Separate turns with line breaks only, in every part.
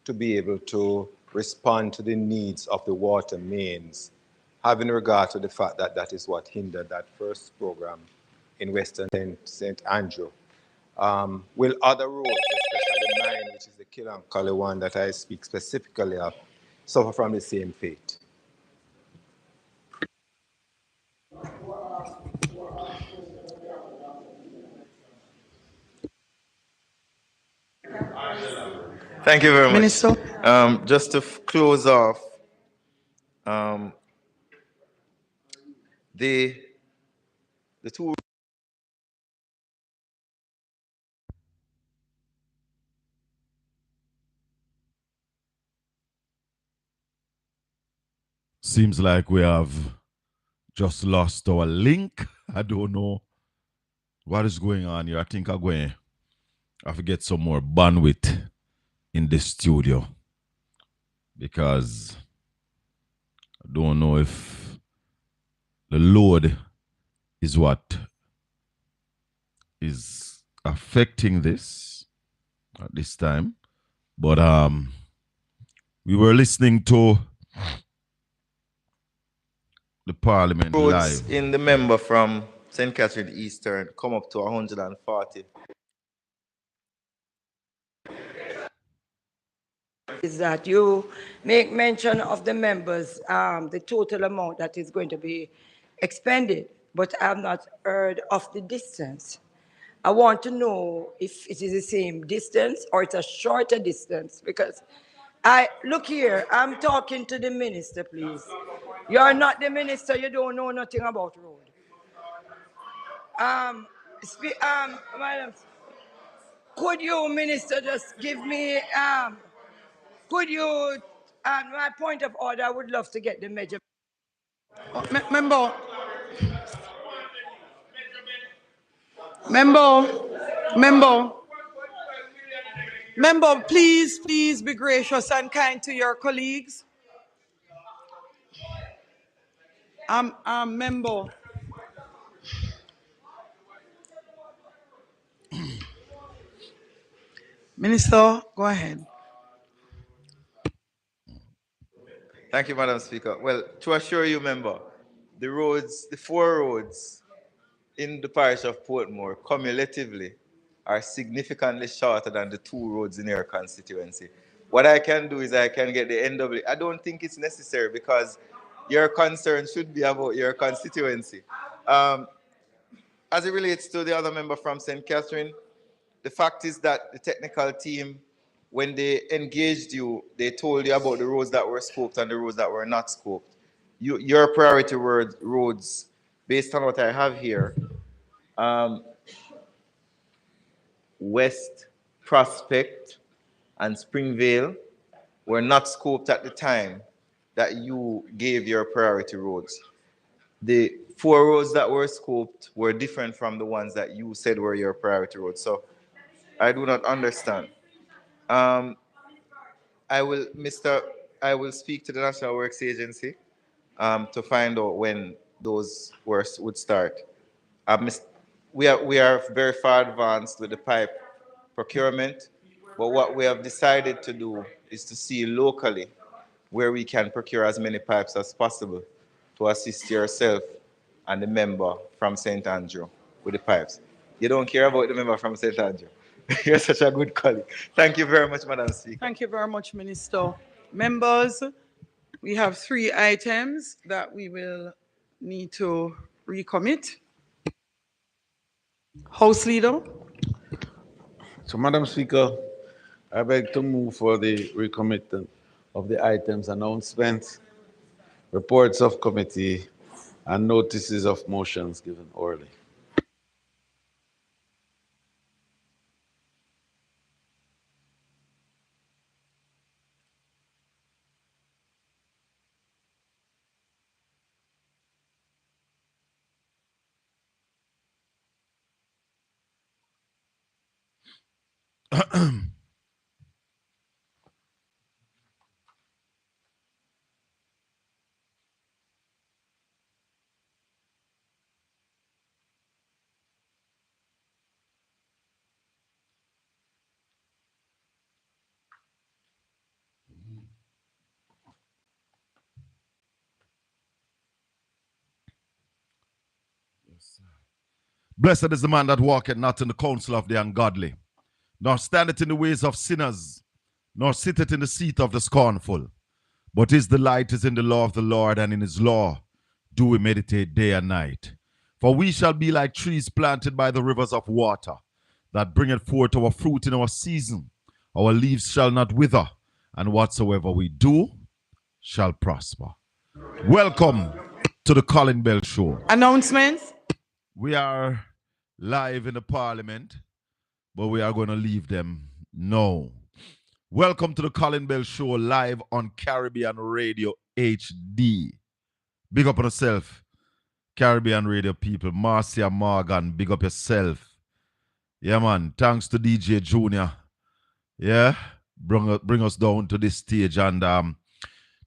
to be able to respond to the needs of the water mains, having regard to the fact that that is what hindered that first program in Western St. Andrew. Will other roads, especially mine, which is the Killancally one that I speak specifically of, suffer from the same fate?
Thank you very much.
Minister.
Just to close off, the two.
Seems like we have just lost our link. I don't know what is going on here. I think I'm going to have to get some more bandwidth in the studio because I don't know if the load is what is affecting this at this time. But we were listening to the Parliament
Roads
live.
in the member from St. Catherine Eastern come up to 140.
Is that you make mention of the members, the total amount that is going to be expended, but I have not heard of the distance. I want to know if it is the same distance or it's a shorter distance, because look here, I'm talking to the minister, please. You're not the minister, you don't know nothing about road. Madam, could you, minister, just give me, could you, my point of order, I would love to get the measurement.
Member. Member. Member. Member, please be gracious and kind to your colleagues. Member. Minister, go ahead.
Thank you, Madam Speaker. Well, to assure you, member, the 4 roads in the parish of Portmore, cumulatively, are significantly shorter than the 2 roads in your constituency. What I can do is I can get the NW. I don't think it's necessary because your concern should be about your constituency. As it relates to the other member from St. Catherine, the fact is that the technical team, when they engaged you, they told you about the roads that were scoped and the roads that were not scoped. Your priority roads, based on what I have here, West Prospect and Springvale were not scoped at the time that you gave your priority roads. The 4 roads that were scoped were different from the ones that you said were your priority roads. So I do not understand. I will speak to the National Works Agency to find out when those works would start. We are very far advanced with the pipe procurement, but what we have decided to do is to see locally where we can procure as many pipes as possible to assist yourself and the member from St. Andrew with the pipes. You don't care about the member from St. Andrew. You're such a good colleague. Thank you very much, Madam Speaker.
Thank you very much, Minister. Members, we have 3 items that we will need to recommit. House Leader.
So, Madam Speaker, I beg to move for the recommitment of the items announcements, reports of committee, and notices of motions given orally.
Blessed is the man that walketh not in the counsel of the ungodly, nor standeth in the ways of sinners, nor sitteth in the seat of the scornful. But his delight is in the law of the Lord, and in his law do we meditate day and night. For we shall be like trees planted by the rivers of water, that bringeth forth our fruit in our season. Our leaves shall not wither, and whatsoever we do shall prosper. Welcome to the Colin Bell Show.
Announcements?
We are live in the parliament, but we are going to leave them now. Welcome to the Colin Bell Show, live on Caribbean Radio HD. Big up on yourself, Caribbean Radio people. Marcia Morgan, big up yourself. Yeah, man. Thanks to DJ Junior. Yeah, bring us down to this stage and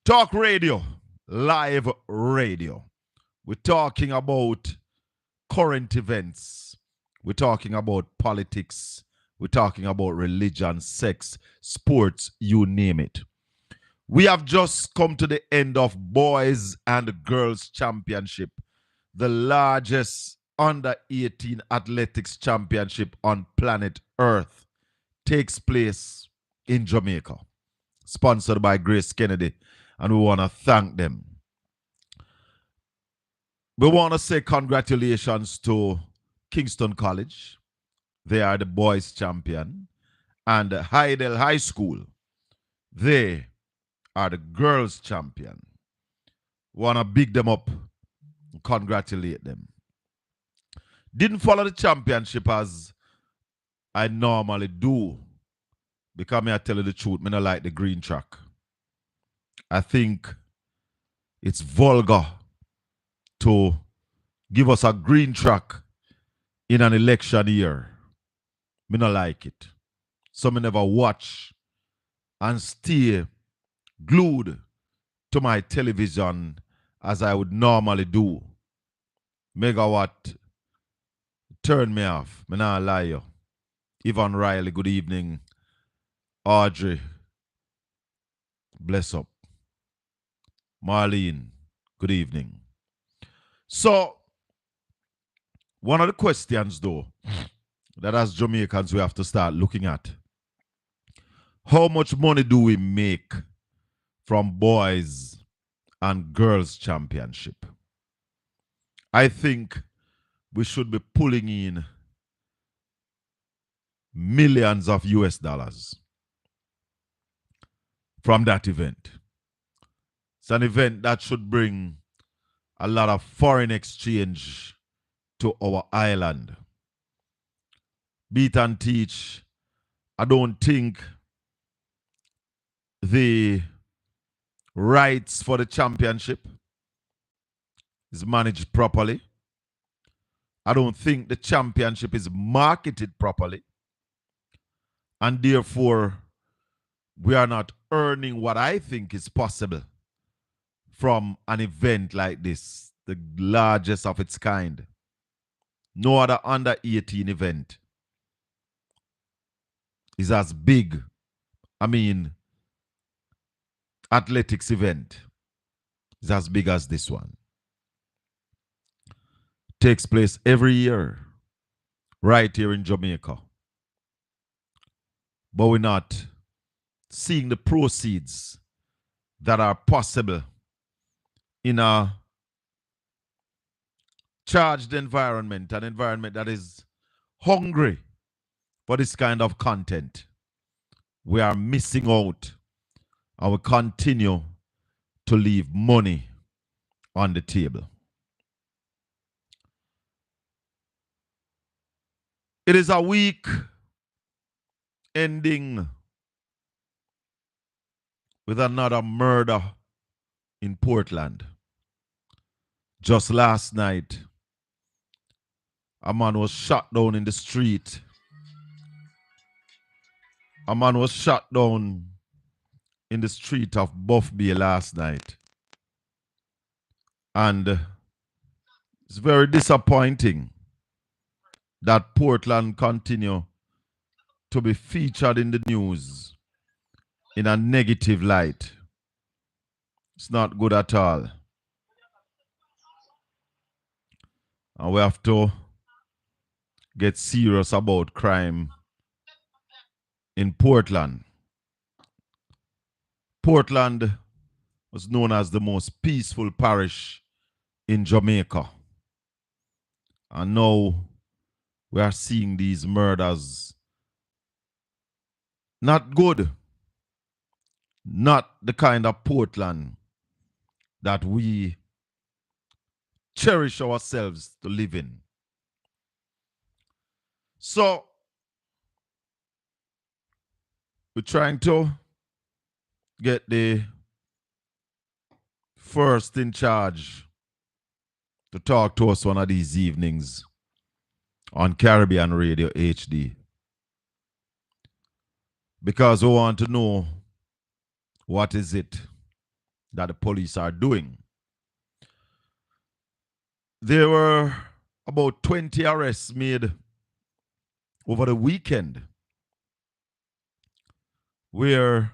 talk radio, live radio. We're talking about current events. We're talking about politics. We're talking about religion, sex, sports, you name it. We have just come to the end of Boys and Girls Championship, the largest under-18 athletics championship on planet Earth. Takes place in Jamaica, sponsored by Grace Kennedy, and we want to thank them. We want to say congratulations to Kingston College. They are the boys champion. And Hydel High School, they are the girls champion. Want to big them up and congratulate them. Didn't follow the championship as I normally do, because I tell you the truth, I don't like the green track. I think it's vulgar to give us a green track in an election year. I don't like it. So I never watch and stay glued to my television as I would normally do. Megawatt turn me off. I not lie you. Yvonne Riley, good evening. Audrey, bless up. Marlene, good evening. So, one of the questions though, that as Jamaicans we have to start looking at, how much money do we make from boys and girls championship? I think we should be pulling in millions of US dollars from that event. It's an event that should bring a lot of foreign exchange to our island. Beat and teach, I don't think the rights for the championship is managed properly. I don't think the championship is marketed properly. And therefore, we are not earning what I think is possible from an event like this, the largest of its kind. No other under-18 event is as big, athletics event is as big as this one. Takes place every year right here in Jamaica. But we're not seeing the proceeds that are possible in a charged environment, an environment that is hungry for this kind of content. We are missing out, and we continue to leave money on the table. It is a week ending with another murder in Portland. Just last night, a man was shot down in the street. A man was shot down in the street of Buff Bay last night. And it's very disappointing that Portland continue to be featured in the news in a negative light. It's not good at all. And we have to get serious about crime in Portland. Portland was known as the most peaceful parish in Jamaica. And now we are seeing these murders. Not good. Not the kind of Portland that we cherish ourselves to live in. So, we're trying to get the first in charge to talk to us one of these evenings on Caribbean Radio HD. Because we want to know what is it that the police are doing. There were about 20 arrests made over the weekend where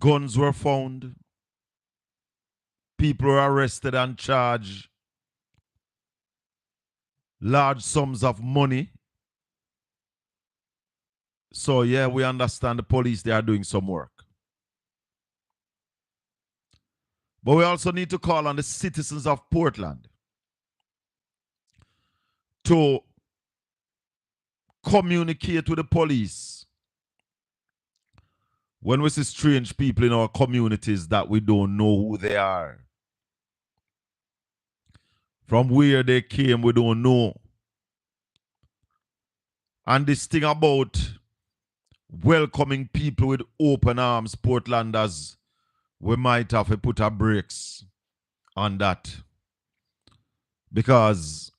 guns were found, people were arrested and charged large sums of money. So yeah, we understand the police, they are doing some work. But we also need to call on the citizens of Portland to communicate with the police when we see strange people in our communities that we don't know who they are. From where they came, we don't know. And this thing about welcoming people with open arms, Portlanders, we might have to put a brakes on that. Because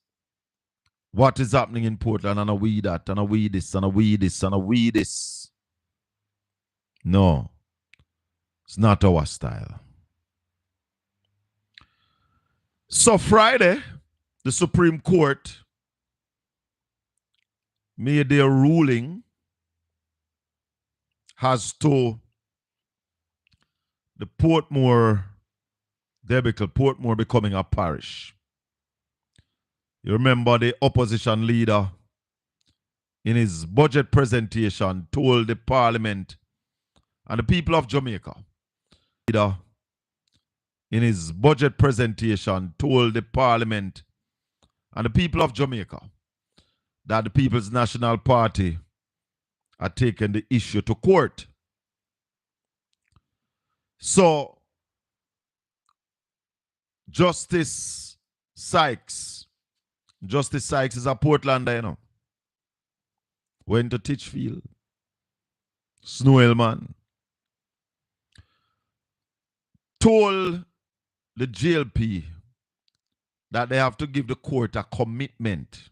what is happening in Portland, and a we that, and a we this, and a we this, and a we this. No, it's not our style. So Friday, the Supreme Court made their ruling as to the Portmore debacle, Portmore becoming a parish. You remember the opposition leader in his budget presentation told the parliament and the people of Jamaica, leader in his budget presentation told the parliament and the people of Jamaica that the People's National Party had taken the issue to court. So, Justice Sykes is a Portlander, you know. Went to Titchfield, Snowellman, told the JLP that they have to give the court a commitment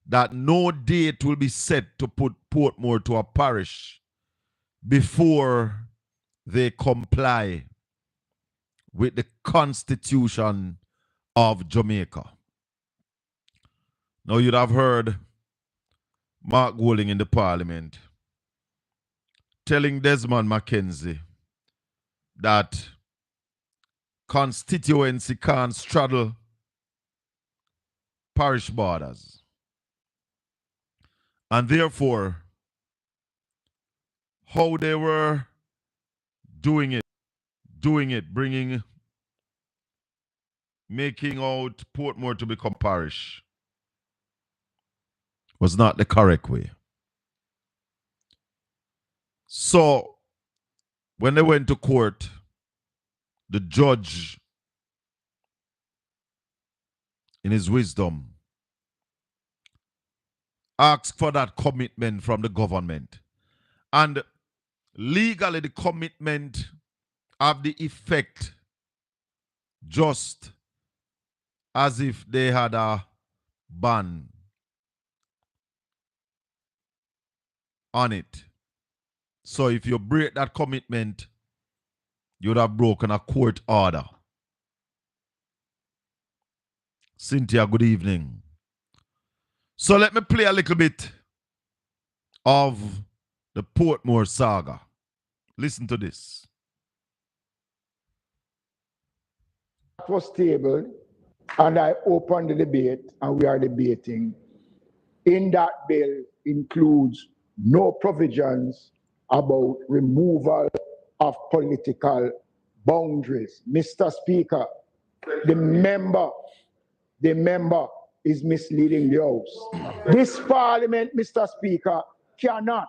that no date will be set to put Portmore to a parish before they comply with the Constitution of Jamaica. Now, you'd have heard Mark Golding in the parliament telling Desmond Mackenzie that constituency can't straddle parish borders. And therefore, how they were doing it, making out Portmore to become parish was not the correct way. So, when they went to court, the judge, in his wisdom, asked for that commitment from the government. And legally, the commitment have the effect just as if they had a ban on it. So if you break that commitment, you would have broken a court order. Cynthia, good evening. So let me play a little bit of the Portmore saga. Listen to this.
Was tabled and I open the debate, and we are debating. In that bill includes no provisions about removal of political boundaries. Mr. Speaker, the member is misleading the House. This Parliament, Mr. Speaker, cannot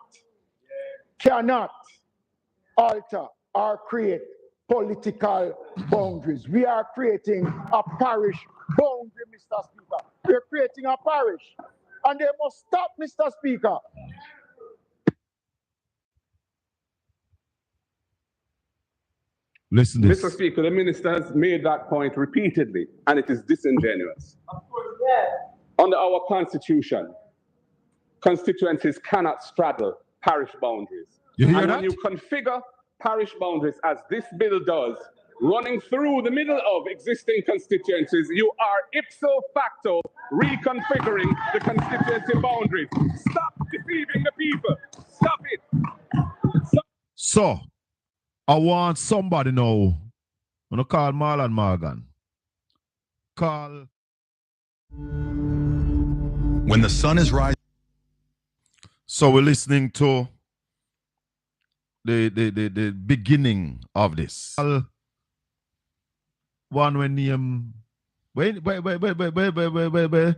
alter or create political boundaries. We are creating a parish boundary, Mr. Speaker. We're creating a parish. And they must stop, Mr. Speaker.
Listen this.
Mr. Speaker, the minister has made that point repeatedly, and it is disingenuous. Under our constitution, constituencies cannot straddle parish boundaries.
You hear
and
that?
when you configure parish boundaries as this bill does, running through the middle of existing constituencies, you are ipso facto reconfiguring the constituency boundaries. Stop deceiving the people. Stop it.
So, I want somebody now. I'm going to call Marlon Morgan. Call.
When the sun is rising.
So we're listening to the beginning of this. One when name wait. That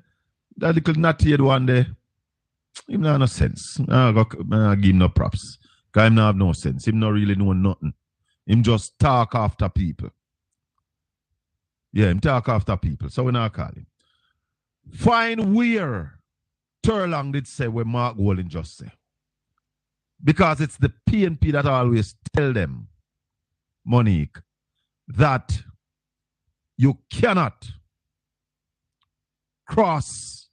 little natty one there. Him not no sense. I give him no props. Because him not have no sense. Him not really know nothing. Him just talk after people. Yeah, him talk after people. So we not call him. Find where Turlong did say what Mark Golding just say. Because it's the PNP that always tell them, Monique, that you cannot cross,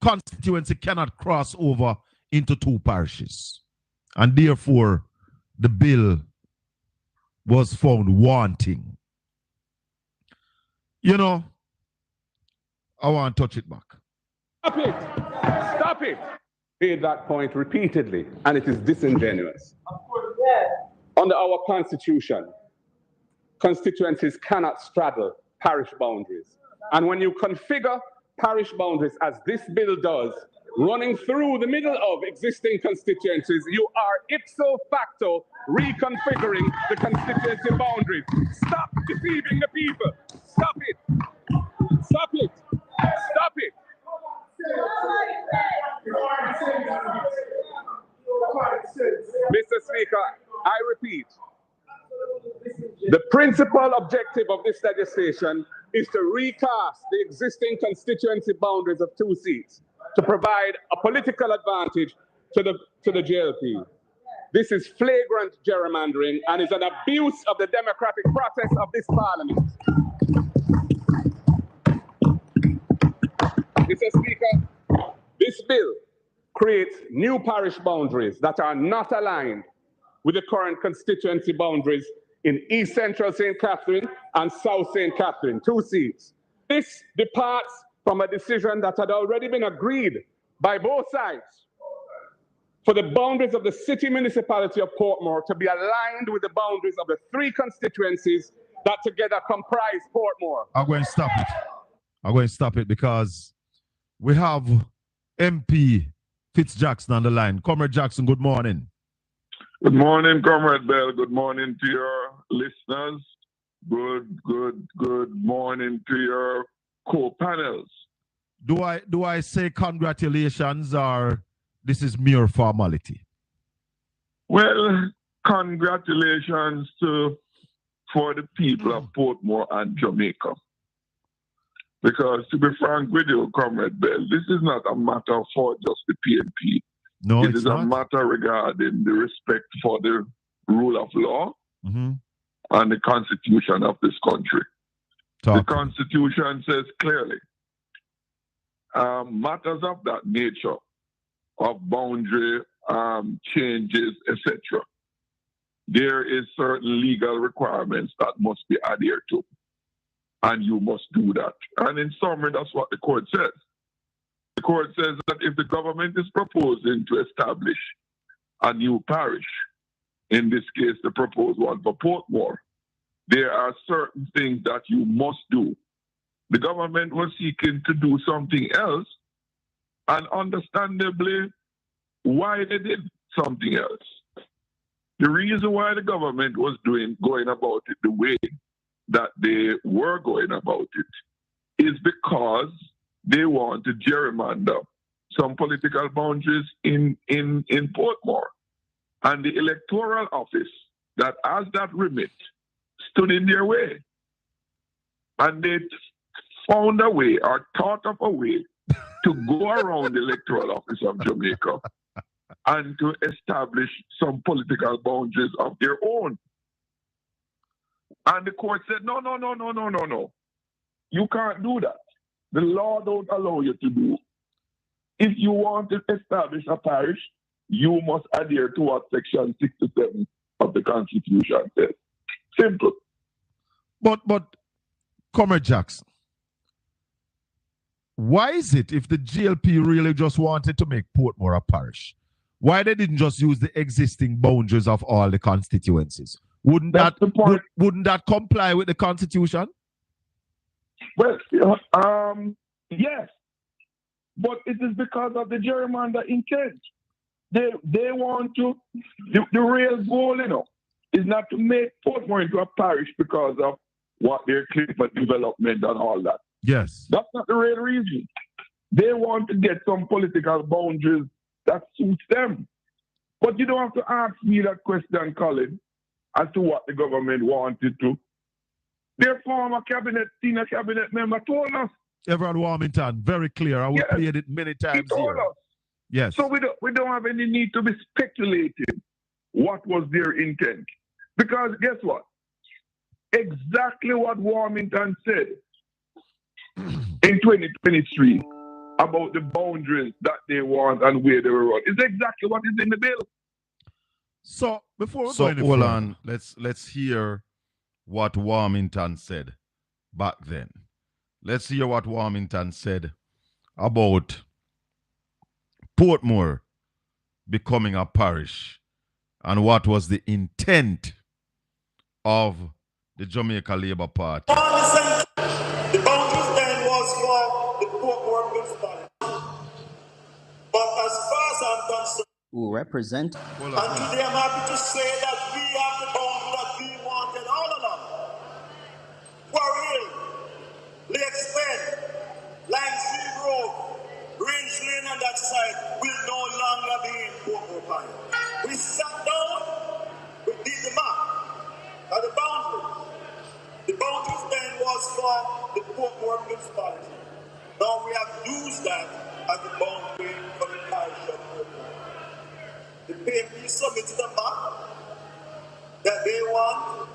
constituency cannot cross over into two parishes. And therefore, the bill was found wanting. You know, I want to touch it back.
Stop it! Stop it! Made that point repeatedly, and it is disingenuous. Under our constitution, constituencies cannot straddle parish boundaries. And when you configure parish boundaries as this bill does, running through the middle of existing constituencies, you are ipso facto reconfiguring the constituency boundaries. Stop deceiving the people. Stop it. Stop it. Stop it. Mr. Speaker, I repeat, the principal objective of this legislation is to recast the existing constituency boundaries of 2 seats to provide a political advantage to the JLP. This is flagrant gerrymandering and is an abuse of the democratic process of this parliament. Mr. Speaker, this bill creates new parish boundaries that are not aligned with the current constituency boundaries in East Central St. Catherine and South St. Catherine, 2 seats. This departs from a decision that had already been agreed by both sides for the boundaries of the city municipality of Portmore to be aligned with the boundaries of the 3 constituencies that together comprise Portmore.
I'm going to stop it. I'm going to stop it because we have MP Fitzjackson on the line. Comrade Jackson, good morning.
Good morning, Comrade Bell. Good morning to your listeners. Good morning to your co-panels.
Do I say congratulations or this is mere formality?
Well, congratulations for the people of Portmore and Jamaica. Because to be frank with you, Comrade Bell, this is not a matter for just the PNP.
No,
it is not a matter regarding the respect for the rule of law and the constitution of this country. The constitution says clearly, matters of that nature, of boundary changes, etc., there is certain legal requirements that must be adhered to. And you must do that. And in summary, that's what the court says. The court says that if the government is proposing to establish a new parish, in this case, the proposed one for Portmore, there are certain things that you must do. The government was seeking to do something else, and understandably, why they did something else. The reason why the government was going about it the way that they were going about it is because they want to gerrymander some political boundaries in Portmore. And the electoral office that has that remit stood in their way. And they found a way or thought of a way to go around the electoral office of Jamaica and to establish some political boundaries of their own. And the court said, no. You can't do that. The law don't allow you to do. If you want to establish a parish, you must adhere to what Section 67 of the Constitution says. Simple.
But, Comrade Jackson, why is it if the GLP really just wanted to make Portmore a parish, why they didn't just use the existing boundaries of all the constituencies? Wouldn't that comply with the Constitution?
Well, yes. But it is because of the gerrymander intent. They want to, the real goal, is not to make Portmore into a parish because of what they're claiming for development and all that.
Yes.
That's not the real reason. They want to get some political boundaries that suits them. But you don't have to ask me that question, Colin, as to what the government wanted to. Their former senior cabinet member told us.
Everard Warmington, very clear. I will play it many times
he told
here.
Us.
Yes.
So we don't have any need to be speculating what was their intent. Because guess what? Exactly what Warmington said in 2023 about the boundaries that they want and where they were run is exactly what is in the bill.
So before we go any further, on, let's hear what Warmington said back then. Let's hear what Warmington said about Portmore becoming a parish and what was the intent of the Jamaica Labour Party.
The boundaries then was for the Portmore municipality. But as far as I'm concerned,
who represent.
And today I'm happy to say that we have the boundary that we wanted all along. Quarry Hill, Lakes Bend, Langsley Grove, Range Lane and that side will no longer be in Portmore Pine. We sat down, we did the map of the boundaries. The boundaries then was for the Portmore municipality. Now we have used that as the boundary for the parish of Portmore. The PMP submitted a map that they want,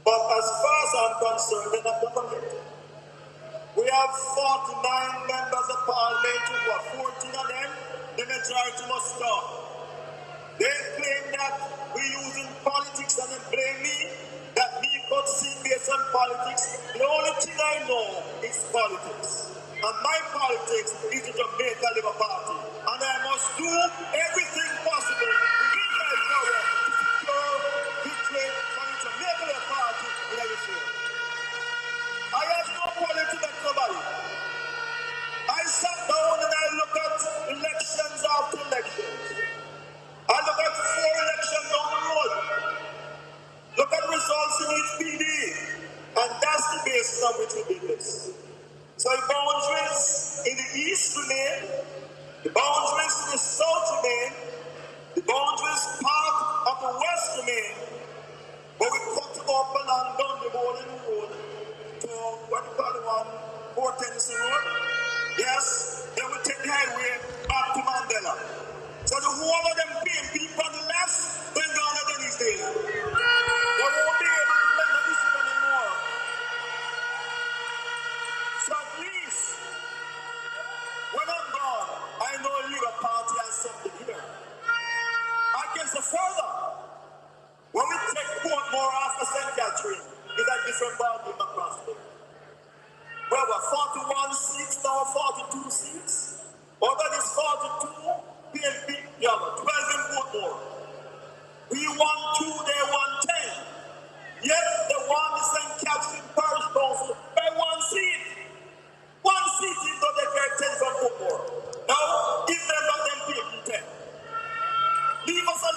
but as far as I'm concerned, they're not government. We have 49 members of parliament, 14 of them, the majority must stop. They claim that we're using politics and they blame me, that me got seen based on politics. The only thing I know is politics. And my politics is the Jamaica Labour Party. And I must do everything possible within my power to secure victory for the Jamaica Labour Party in every field. I have no politics with nobody. I sat down and I look at elections after elections. I look at 4 elections down the road. Look at results in each PD. And that's the basis on which we did this. So the boundaries in the east remain, the boundaries in the south remain, the boundaries part of the west remain, but we cut up along down the Bowling Road to what you call the one, Port Tennessee Road. Yes, then we take the highway back to Mandela. So the whole of them people on the left, they're gone at these days. They won't be able to make the decision anymore. So please, when I'm gone, I know your party has something here. I can say further. When we take Portmore after St. Catherine, it's a different ballgame across there. Well, we're 41 seats, now 42 seats. Out of these 42, PNP, yeah, 12 in Portmore. We won 2, they won 10. Yet,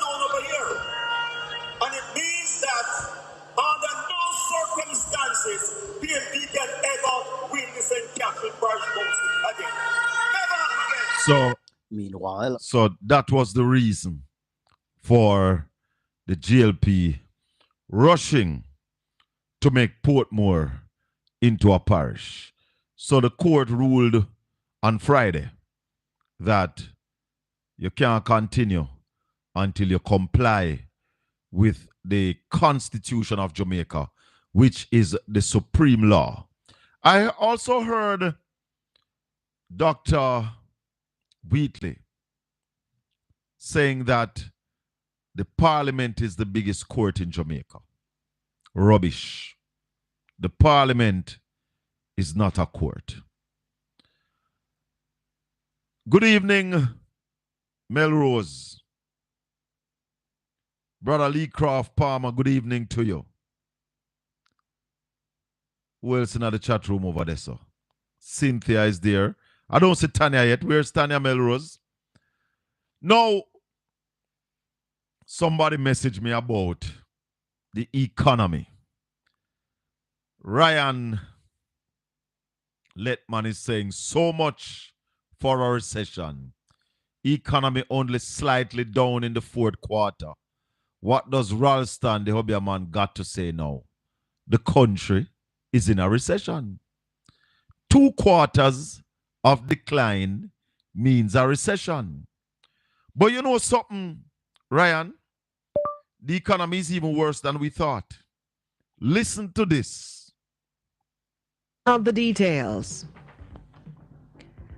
known over here. And it means that under no circumstances PMP can ever win the St. Catherine Parish Council again. Never again.
So that was the reason for the GLP rushing to make Portmore into a parish. So the court ruled on Friday that you can't continue until you comply with the Constitution of Jamaica, which is the supreme law. I also heard Dr. Wheatley saying that the parliament is the biggest court in Jamaica. Rubbish. The parliament is not a court. Good evening, Melrose. Brother Lee Croft Palmer, good evening to you. Who else in the chat room over there, sir? Cynthia is there. I don't see Tanya yet. Where's Tanya Melrose? Now, somebody messaged me about the economy. Ryan Letman is saying so much for a recession. Economy only slightly down in the fourth quarter. What does Ralston, the Hobby man, got to say now? The country is in a recession. 2 quarters of decline means a recession. But you know something, Ryan? The economy is even worse than we thought. Listen to this.
Of the details.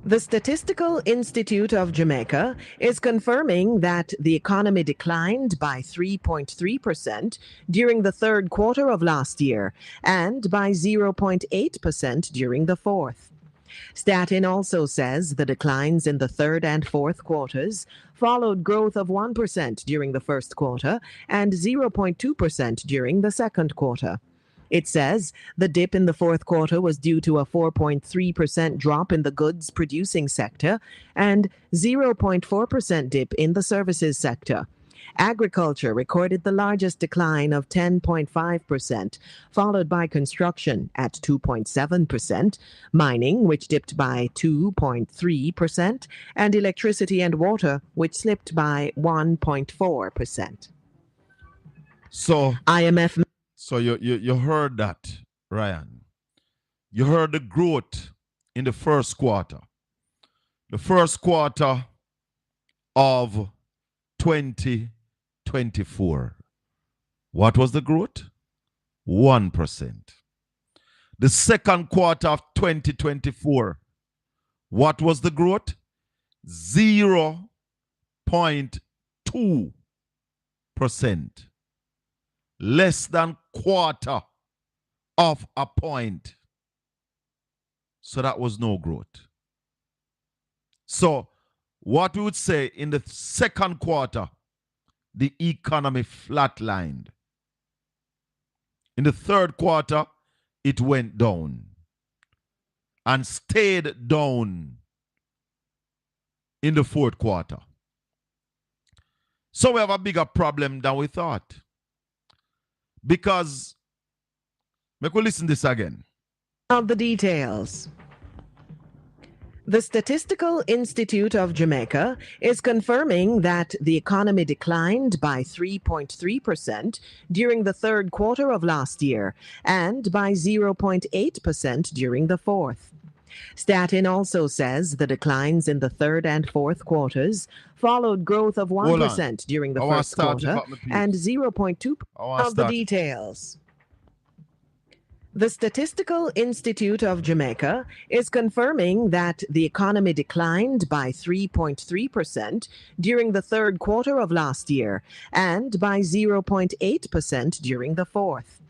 The Statistical Institute of Jamaica is confirming that the economy declined by 3.3% during the third quarter of last year and by 0.8% during the fourth. Statin also says the declines in the third and fourth quarters followed growth of 1% during the first quarter and 0.2% during the second quarter. It says the dip in the fourth quarter was due to a 4.3% drop in the goods producing sector and 0.4% dip in the services sector. Agriculture recorded the largest decline of 10.5%, followed by construction at 2.7%, mining, which dipped by 2.3%, and electricity and water, which slipped by 1.4%.
So
IMF.
So you heard that, Ryan. You heard the growth in the first quarter. The first quarter of 2024. What was the growth? 1%. The second quarter of 2024. What was the growth? 0.2%. Less than quarter of a point. So that was no growth. So what we would say in the second quarter, the economy flatlined. In the third quarter, it went down and stayed down in the fourth quarter. So we have a bigger problem than we thought. Because, make we listen this again.
Of the details. The Statistical Institute of Jamaica is confirming that the economy declined by 3.3% during the third quarter of last year and by 0.8% during the fourth. Statin also says the declines in the third and fourth quarters followed growth of 1% during the first quarter and 0.2% of the details. The Statistical Institute of Jamaica is confirming that the economy declined by 3.3% during the third quarter of last year and by 0.8% during the fourth.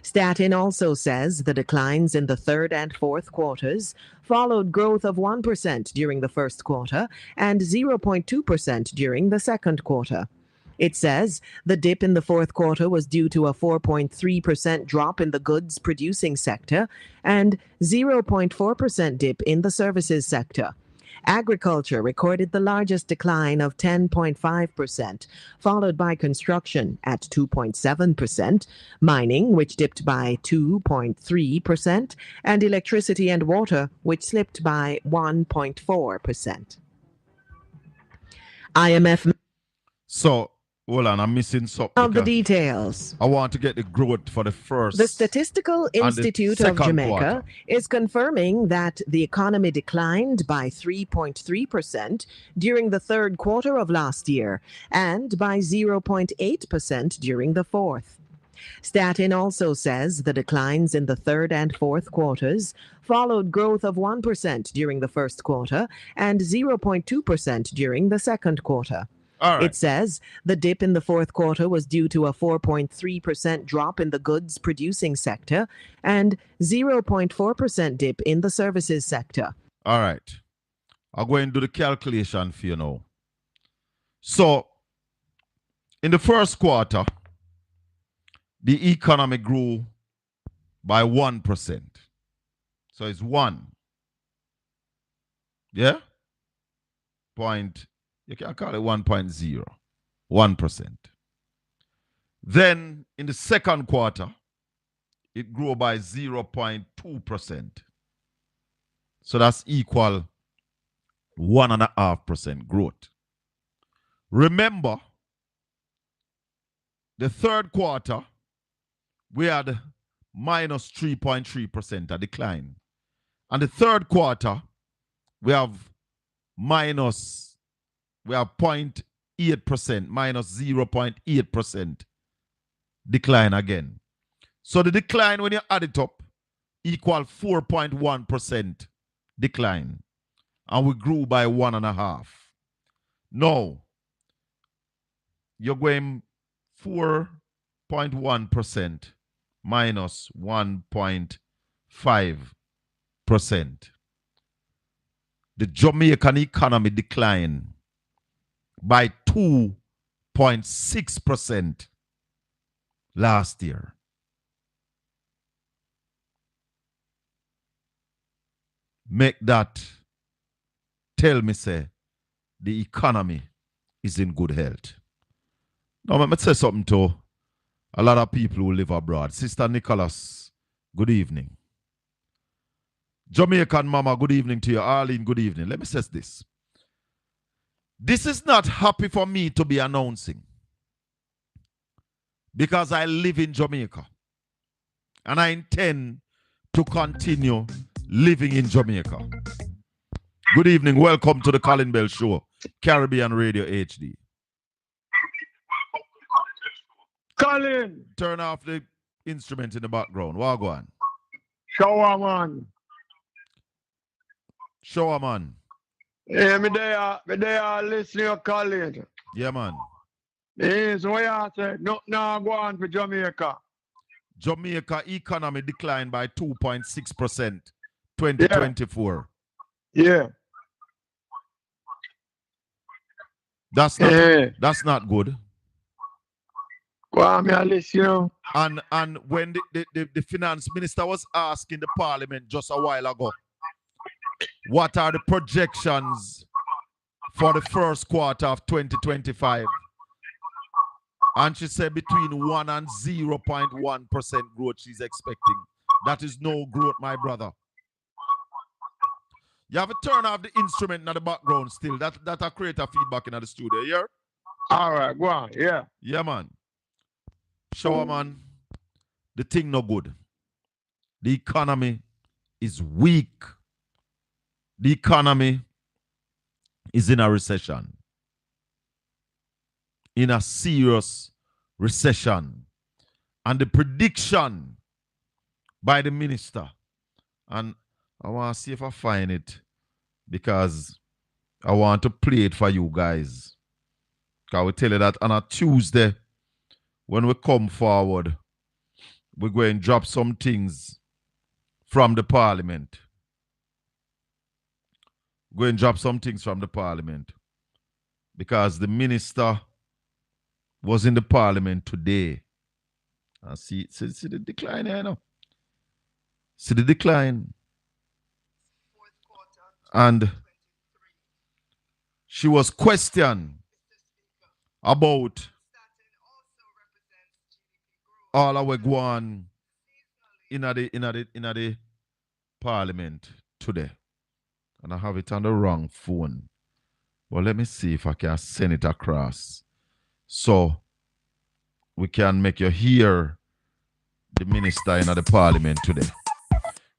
Statin also says the declines in the third and fourth quarters followed growth of 1% during the first quarter and 0.2% during the second quarter. It says the dip in the fourth quarter was due to a 4.3% drop in the goods producing sector and 0.4% dip in the services sector. Agriculture recorded the largest decline of 10.5%, followed by construction at 2.7%, mining, which dipped by 2.3%, and electricity and water, which slipped by 1.4%. IMF
So, hold on, I'm missing something.
of the details.
I want to get the growth for the first.
The Statistical Institute of Jamaica
quarter.
is confirming that the economy declined by 3.3% during the third quarter of last year and by 0.8% during the fourth. Statin also says the declines in the third and fourth quarters followed growth of 1% during the first quarter and 0.2% during the second quarter.
All right.
It says the dip in the fourth quarter was due to a 4.3% drop in the goods producing sector and 0.4% dip in the services sector.
All right. I'll go and do the calculation for you now. So, in the first quarter, the economy grew by 1%. So it's 1. Yeah? You can call it 1.0. 1%. Then in the second quarter, it grew by 0.2%. So that's equal 1.5% growth. Remember, the third quarter, we had minus 3.3%, a decline. And the third quarter, we have 0.8%, minus 0.8% decline again. So the decline, when you add it up, equal 4.1% decline. And we grew by 1.5%. Now, you're going 4.1% minus 1.5%. The Jamaican economy declined by 2.6% last year. Make that tell me, say, the economy is in good health. Now, let me say something to a lot of people who live abroad. Sister Nicholas, good evening. Jamaican Mama, good evening to you. Arlene, good evening. Let me say this. This is not happy for me to be announcing because I live in Jamaica and I intend to continue living in Jamaica. Good evening. Welcome to the Colin Bell Show, Caribbean Radio HD.
Colin,
turn off the instrument in the background. Wagwan.
shower man.
Shower man.
Yeah, me there listening to Colin.
Yeah, man.
Is what I said. No, go on for Jamaica.
Jamaica economy declined by 2.6%, 2024.
Yeah.
That's not good.
Go on, me listen, you know.
And when the finance minister was asking the parliament just a while ago, what are the projections for the first quarter of 2025? And she said between 1 and 0.1% growth she's expecting. That is no growth, my brother. You have to turn off the instrument in the background still. That'll create a feedback in the studio, yeah?
All right, go on, yeah.
Yeah, man. Shower, man. The thing no good. The economy is weak. The economy is in a recession. In a serious recession. And the prediction by the minister, and I want to see if I find it because I want to play it for you guys. I will tell you that on a Tuesday, when we come forward, we're going to drop some things from the parliament. We're going to drop some things from the parliament because the minister was in the parliament today. And see the decline here now. See the decline. And she was questioned about all our go on in the parliament today. And I have it on the wrong phone. Well, let me see if I can send it across. So we can make you hear the minister in the parliament today.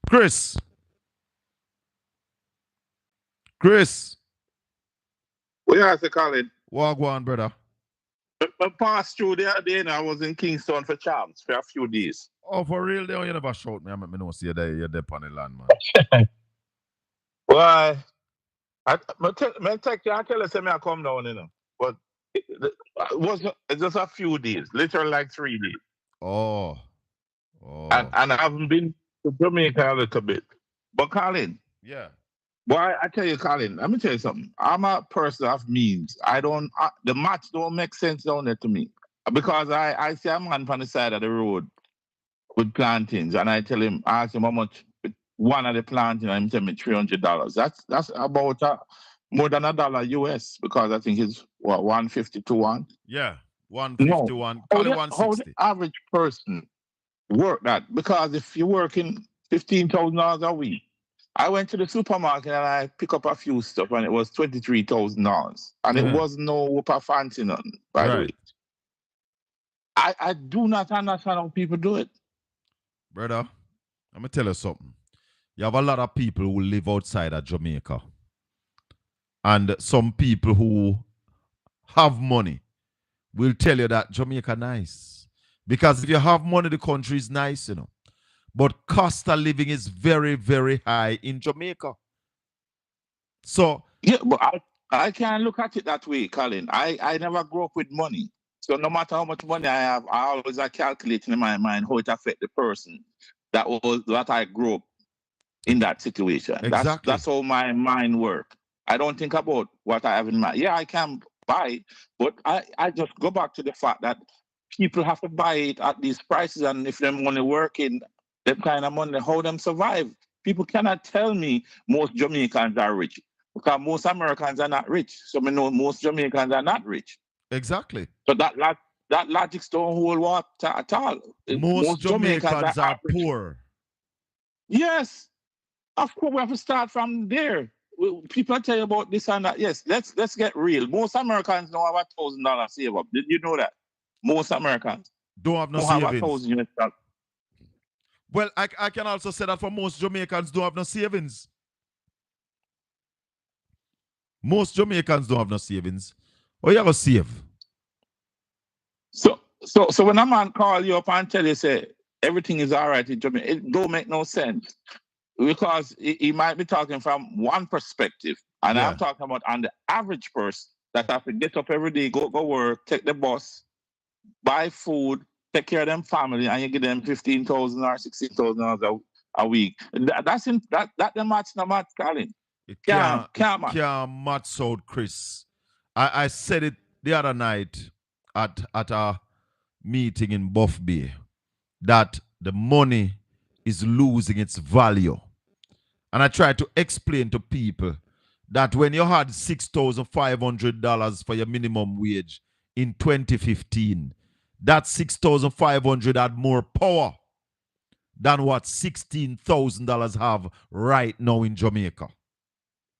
Chris.
What you say, Colin?
What go on, brother?
I passed through the other day and I was in Kingston for Champs for a few days.
Oh, for real? You never shout me. I make me know see you're there on the land, man.
Why? I text you, I tell you, say me I come down, you know. But it's just a few days, literally like 3 days.
Oh.
And I haven't been to Jamaica a little bit. But Colin.
Yeah.
Boy, I tell you, Colin, let me tell you something. I'm a person of means. The maths don't make sense down there to me. Because I see a man on the side of the road with plantings, and I ask him how much one of the plantings, and he tell me $300. That's about more than $1 US, because I think it's what, 150 to 1?
Yeah, 151. Call it 160.
How the average person work that? Because if you're working $15,000 a week, I went to the supermarket and I pick up a few stuff and it was $23,000. And it was no whooper fancy nothing, by the way. I do not understand how people do it.
Brother, let me tell you something. You have a lot of people who live outside of Jamaica. And some people who have money will tell you that Jamaica nice. Because if you have money, the country is nice, you know. But cost of living is very, very high in Jamaica. So
yeah, but I can't look at it that way, Colin. I never grew up with money. So no matter how much money I have, I always calculate in my mind how it affects the person that I grew up in that situation.
Exactly.
That's how my mind works. I don't think about what I have in mind. Yeah, I can buy it, but I just go back to the fact that people have to buy it at these prices, and if them money working, that kind of money, how them survive. People cannot tell me most Jamaicans are rich, because most Americans are not rich. So I know most Jamaicans are not rich.
Exactly.
So that logic don't hold water at all.
Most Jamaicans are poor.
Yes. Of course, we have to start from there. People tell you about this and that. Yes, let's get real. Most Americans don't have $1,000 save up. Did you know that? Most Americans
don't have no savings. Well, I can also say that for most Jamaicans don't have no savings. Most Jamaicans don't have no savings. What you have to save?
So when a man call you up and tell you say everything is all right in Jamaica, it don't make no sense. Because he might be talking from one perspective. And I'm talking about on the average person that have to get up every day, go work, take the bus, buy food, take care of them family, and you give them $15,000 or $16,000 a week. That's the match, no match, Colin.
It can't match out, Chris. I said it the other night at a meeting in Buff Bay that the money is losing its value. And I try to explain to people that when you had $6,500 for your minimum wage in 2015, that $6,500 had more power than what $16,000 have right now in Jamaica.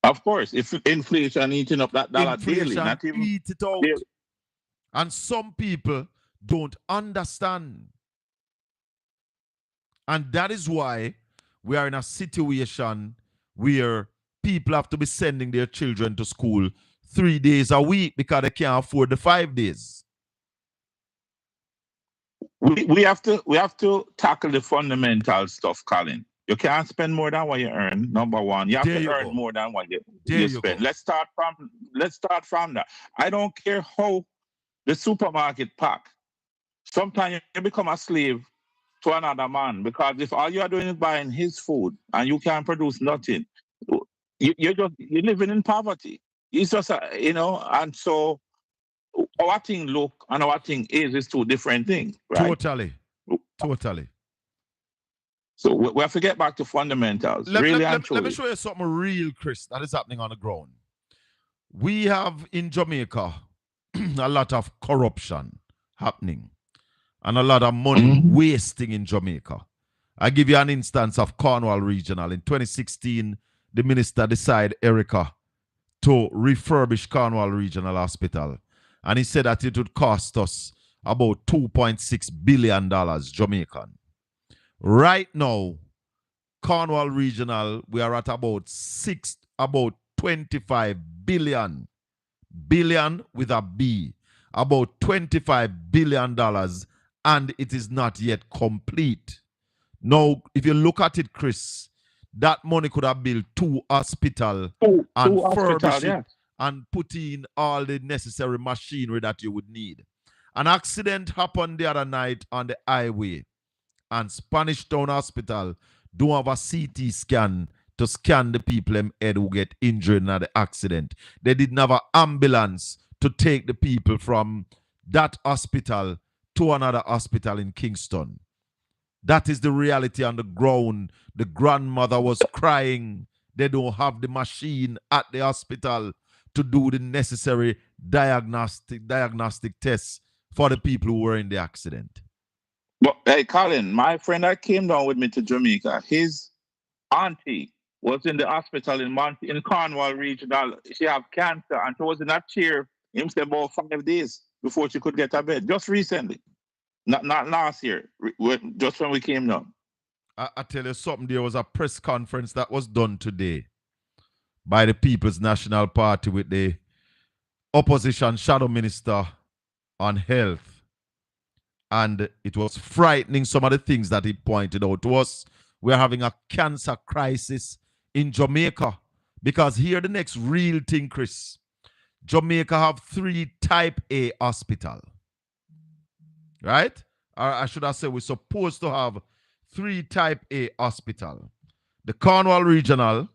Of course, if inflation eating up that dollar daily, not even
eat it out. Daily. And some people don't understand. And that is why we are in a situation where people have to be sending their children to school 3 days a week because they can't afford the 5 days.
We have to tackle the fundamental stuff, Colin. You can't spend more than what you earn. Number one, you have to earn more than what you spend. Let's start from that. I don't care how the supermarket pack. Sometimes you become a slave to another man, because if all you are doing is buying his food and you can't produce nothing, you're living in poverty. It's just and so our thing look and our thing is two different things, right?
Totally.
So we have to get back to fundamentals.
Let me show you something real, Chris, that is happening on the ground. We have in Jamaica a lot of corruption happening and a lot of money wasting in Jamaica. I give you an instance of Cornwall Regional. In 2016, the minister decided, Erica, to refurbish Cornwall Regional Hospital. And he said that it would cost us about $2.6 billion Jamaican. Right now, Cornwall Regional, we are at about 25 billion. Billion with a B. About $25 billion, and it is not yet complete. Now, if you look at it, Chris, that money could have built two hospitals and furbish it and put in all the necessary machinery that you would need. An accident happened the other night on the highway, and Spanish Town Hospital don't have a CT scan to scan the people in head who get injured in the accident. They didn't have an ambulance to take the people from that hospital to another hospital in Kingston. That is the reality on the ground. The grandmother was crying. They don't have the machine at the hospital to do the necessary diagnostic tests for the people who were in the accident.
But hey, Colin, my friend that came down with me to Jamaica, his auntie was in the hospital in Cornwall Regional. She had cancer and she was in that chair, him say about 5 days before she could get a bed. Just recently. Not last year, just when we came down.
I tell you something, there was a press conference that was done today by the People's National Party with the opposition shadow minister on health. And it was frightening, some of the things that he pointed out to us. We're having a cancer crisis in Jamaica. Because here the next real thing, Chris. Jamaica have 3 type A hospitals. Right? Or I should have said we're supposed to have 3 type A hospitals. The Cornwall Regional,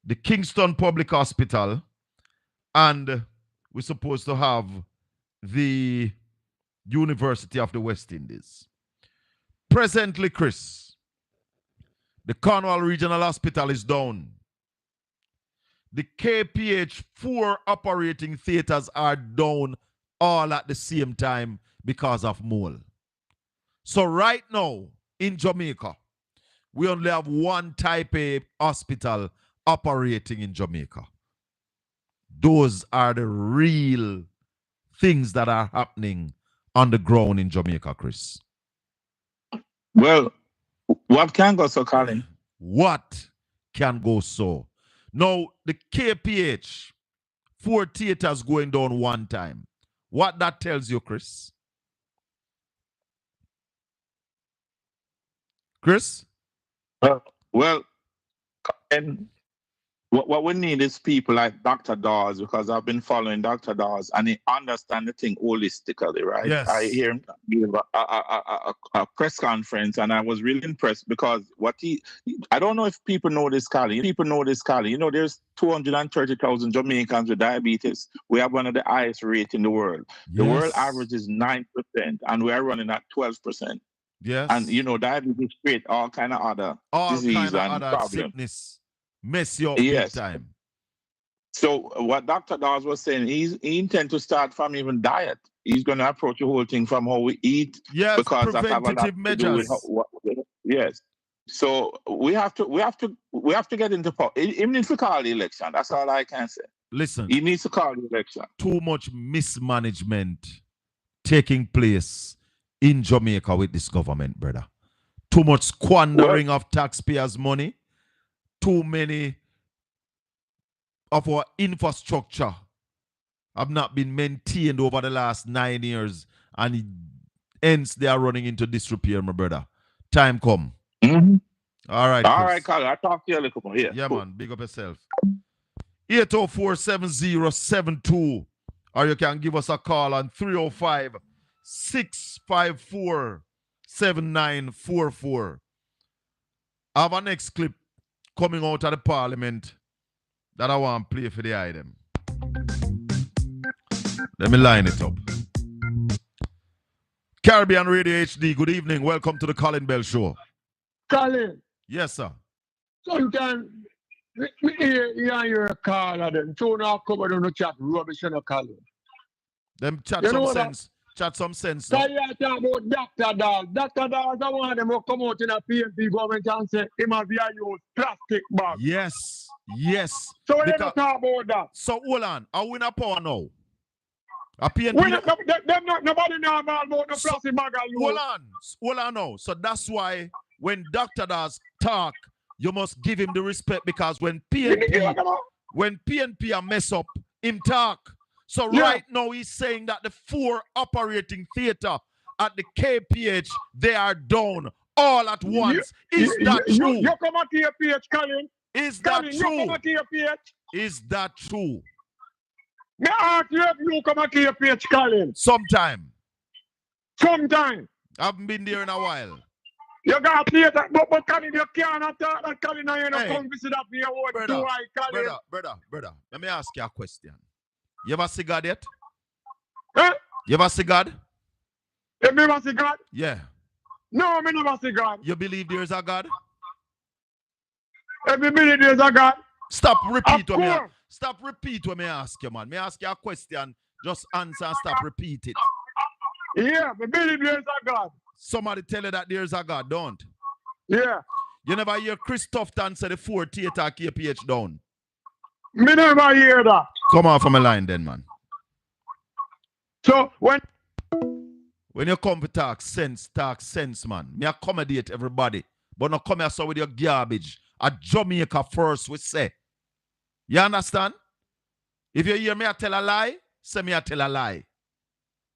the Kingston Public Hospital, and we're supposed to have the University of the West Indies. Presently, Chris, the Cornwall Regional Hospital is down. The KPH 4 operating theaters are down all at the same time because of mole. So right now in Jamaica, we only have 1 type A hospital operating in Jamaica. Those are the real things that are happening on the ground in Jamaica, Chris.
Well, what can go so, Colin?
What can go so? Now, the KPH 4 theaters going down 1 time. What that tells you, Chris? Chris?
Well, and what we need is people like Dr. Dawes, because I've been following Dr. Dawes and he understands the thing holistically, right?
Yes.
I hear him give a press conference and I was really impressed because I don't know if people know this, Colin. You know, there's 230,000 Jamaicans with diabetes. We have one of the highest rates in the world.
Yes.
The world average is 9% and we are running at 12%.
Yes.
And, you know, diabetes create all kind of other disease and problems.
Sickness. Mess you up big time.
So what Dr. Dawes was saying, he intends to start from even diet. He's going to approach the whole thing from how we eat.
Yes,
because
preventative measures.
Yes. So we have to get into power. Even if we call the election, that's all I can say.
Listen.
He needs to call the election.
Too much mismanagement taking place in Jamaica with this government, brother. Too much squandering of taxpayers' money. Too many of our infrastructure have not been maintained over the last 9 years, and hence they are running into disrepair, my brother. Time come.
Mm-hmm.
All right,
All
Chris.
right, Colin. I'll talk to you a little more.
Yeah, cool. Man. Big up yourself. 804-7072. Or you can give us a call on 305-654-7944. I have a next clip coming out of the parliament that I want to play for the item. Let me line it up. Caribbean Radio HD, good evening. Welcome to the Colin Bell Show.
Colin.
Yes, sir.
So you can
Me hear a call of them. So now come on the chat rubbish and a call.
Them chat
You
some
know
sense. Chat some sense. No?
So you talk about Dr. Dawes. Dr. Dawes, I want them to come out in a PNP government and say him have use plastic bag.
Yes. Yes.
So we don't talk about that.
So hold on. Are we in a power now? A PNP.
Nobody know about no plastic bag.
Hold on now. So that's why when Dr. Dawes talk, you must give him the respect because when PNP are mess up, him talk. So right now he's saying that the 4 operating theater at the KPH, they are down all at once. Is that true?
You come at KPH, Colin.
Is that
Colin,
true?
You come at KPH.
Is that true?
Me ask you if you come at KPH, Colin.
Sometime.
Sometime.
I haven't been there in a while.
You got theater, but Colin, you cannot talk that Colin and you don't come visit that for your word.
Brother, let me ask you a question. You ever see God yet?
Huh?
You ever see God?
You ever see God?
Yeah.
No, me never see God.
You believe there is a God?
If you believe there is a God.
Stop repeat what me ask you, man. Me ask you a question, just answer and stop repeat it.
Yeah, me believe there is a God.
Somebody tell you that there is a God, don't?
Yeah.
You never hear Chris Tufton say the 4 theater KPH down?
Me never hear that.
Come on from a line then, man.
So when
you come to talk sense, man. Me accommodate everybody. But not come here so with your garbage. A Jamaica first, we say. You understand? If you hear me I tell a lie, say me I tell a lie.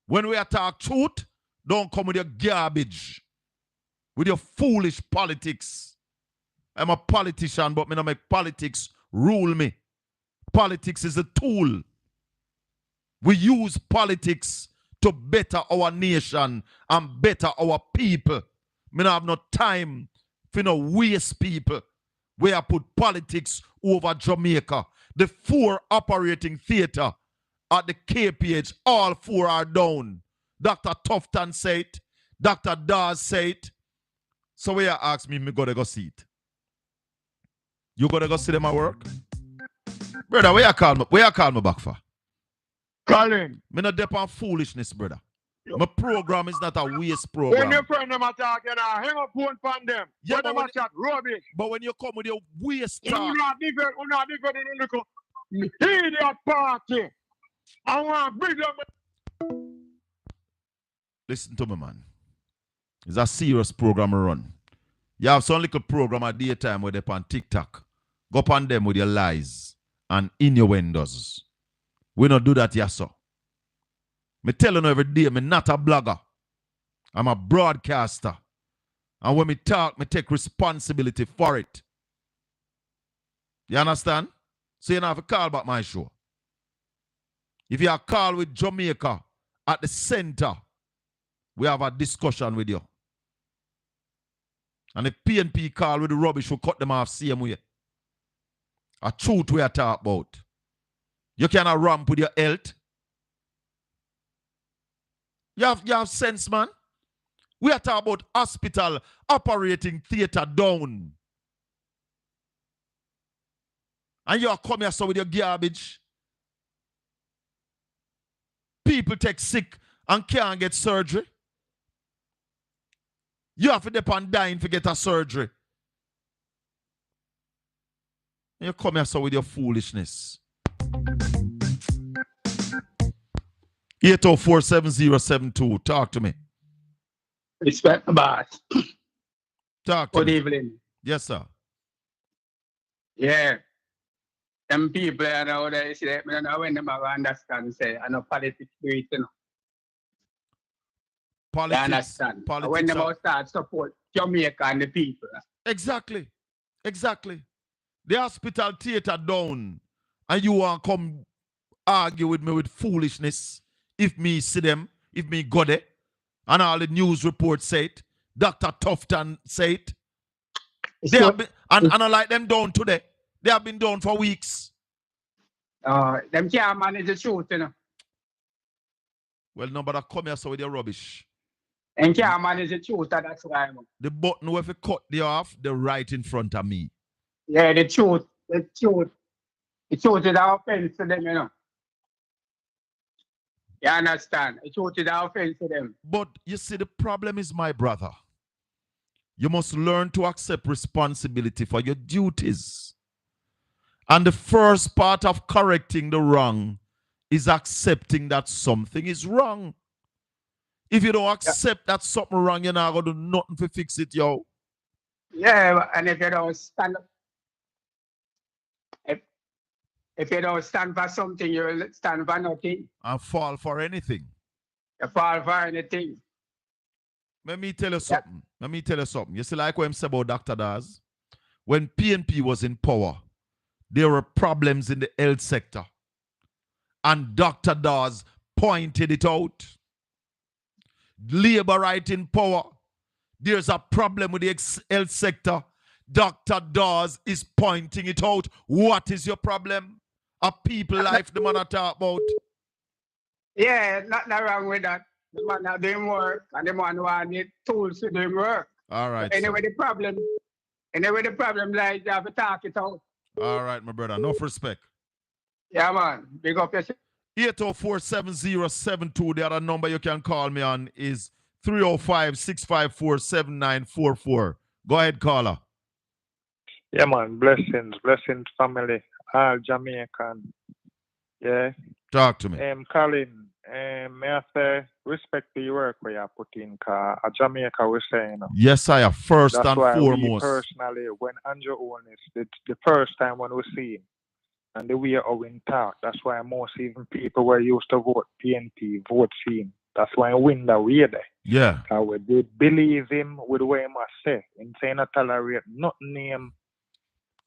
When we talk truth, don't come with your garbage. With your foolish politics. I'm a politician, but me not make politics rule me. Politics is a tool. We use politics to better our nation and better our people. Me not have no time for no waste people. Where I put politics over Jamaica. The 4 operating theater at the KPH, all 4 are down. Dr. Tufton said it. Dr. Dawes said it. So where you ask me gotta go see it. You gotta go see them at work? Brother, where you call me back for?
Colin.
Me not depend on foolishness, brother. My program is not a waste program.
When your friend them attack, you know, hang up phone from them.
Yeah,
when them chat rubbish.
But when you come with your waste talk.
You're not different in the little idiot party. I want to bring them.
Listen to me, man. It's a serious program to run. You have some little program at daytime where they're on TikTok. Go upon them with your lies and innuendos. We don't do that, yes, sir. Me tell you every day, me not a blogger. I'm a broadcaster. And when me talk, me take responsibility for it. You understand? So you don't have to call back my show. If you are call with Jamaica at the center, we have a discussion with you. And if PNP call with the rubbish, we cut them off same way. A truth we are talking about. You cannot ramp with your health. You have sense, man. We are talking about hospital operating theater down. And you are coming here so with your garbage. People take sick and can't get surgery. You have to depend on dying to get a surgery. And you come here so with your foolishness. 804-7072. Talk to me.
Respect, boss.
Talk to
Good
me.
evening.
Yes, sir.
Yeah. Them people, you know, they say, I don't know when them understand, say, I know politics do it, you know.
Politics.
They understand.
Politics
when them start support Jamaica and the people.
Exactly. Exactly. The hospital theater down, and you want to come argue with me with foolishness. If me see them, if me go there, and all the news reports say it, Dr. Tufton say it. They have been, and I like them down today. They have been down for weeks.
Them can't manage the truth, you know.
Well, nobody come here so with your rubbish.
And can't manage the truth, that's why.
The button where if you cut the off, they're right in front of me.
Yeah, the truth. the truth is an offense to them, you know. You understand? The truth is an offense to them.
But you see, the problem is, my brother, you must learn to accept responsibility for your duties. And the first part of correcting the wrong is accepting that something is wrong. If you don't accept that something wrong, you're not going to do nothing to fix it, yo.
Yeah, and if you don't stand up, if you don't stand for something, you will stand for nothing.
And fall for anything.
You fall for anything.
Let me tell you something. Let me tell you something. You see, like what I'm saying about Dr. Daz, when PNP was in power, there were problems in the health sector. And Dr. Daz pointed it out. Labor right in power. There's a problem with the health sector. Dr. Daz is pointing it out. What is your problem? A people life the man I talk about.
Yeah, nothing wrong with that. The man are doing work and the man want the tools to do work.
All right.
But anyway, the problem lies you have to talk it out.
All right, my brother. Enough respect.
Yeah, man. Big up yourself.
804-7072. The other number you can call me on is 305-654-7944. Go ahead, caller.
Yeah, man. Blessings, family. All Jamaican. Yeah.
Talk to me.
Colin, may I say respect to your work where you put in, cause Jamaica we say, you know.
Yes, I am. First
That's
and
why
foremost.
We personally, when Andrew owned it, the first time when we see him, and the way Owen talk, that's why most even people were used to vote PNP, vote for him. That's why I win the way there.
Yeah.
Because we did believe him with the way he must say. In saying not tolerate, not name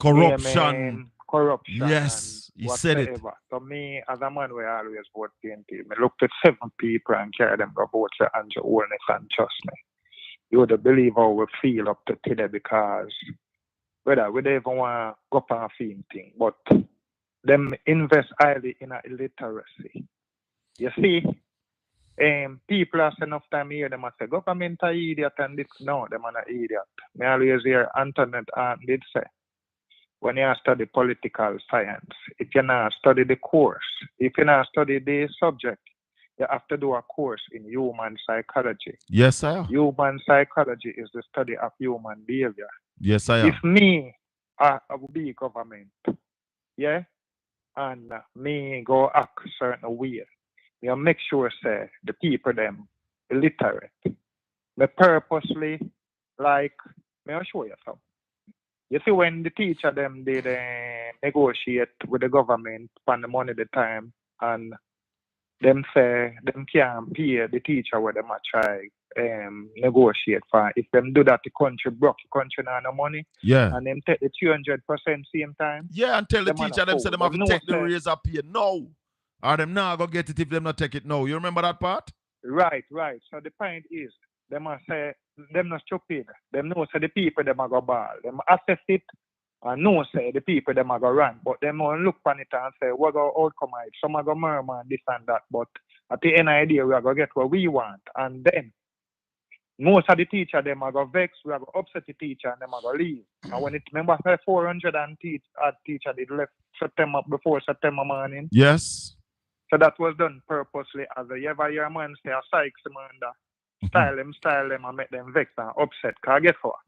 corruption.
Corruption.
Yes, he said it.
So me, as a man, we always vote PNP. I looked at 7 people and carry them to vote for Andrew Holness, and trust me, you would believe how we feel up to today, because whether we don't even want to go up and film thing, but them invest highly in a illiteracy. You see, people have enough time here, them say, government are idiot and this. No, them are not idiot. I always hear Antoinette did say, when you study political science, if you not study the course, if you not study the subject, you have to do a course in human psychology.
Yes, I am.
Human psychology is the study of human behavior.
Yes, I am.
If me, I would be government, yeah, and me go act a certain way, you make sure say the people them illiterate. Me purposely, like, may I show you something? You see, when the teacher them did negotiate with the government on the money at the time, and them say them can't pay the teacher what them a try negotiate for. If them do that, the country broke, the country not no money.
Yeah.
And them take the 200% same time.
Yeah, and tell the teacher them say them have to take the
say,
raise up here. No. Or them not go get it if them not take it. No. You remember that part?
Right. So the point is, them must say them not stupid. Them know say the people them a go ball. Them assess it and know say the people them a go run. But them won't look on it and say what go outcome it. Some a go murmur and this and that. But at the end of the day, we are going to get what we want. And then most of the teacher them are going to vex, we are going to upset the teacher and them are going to leave. And when it, remember 400 and teacher did left before September morning.
Yes.
So that was done purposely as a ever year man say a psych commander. Style them and make them vex and upset. Because guess what?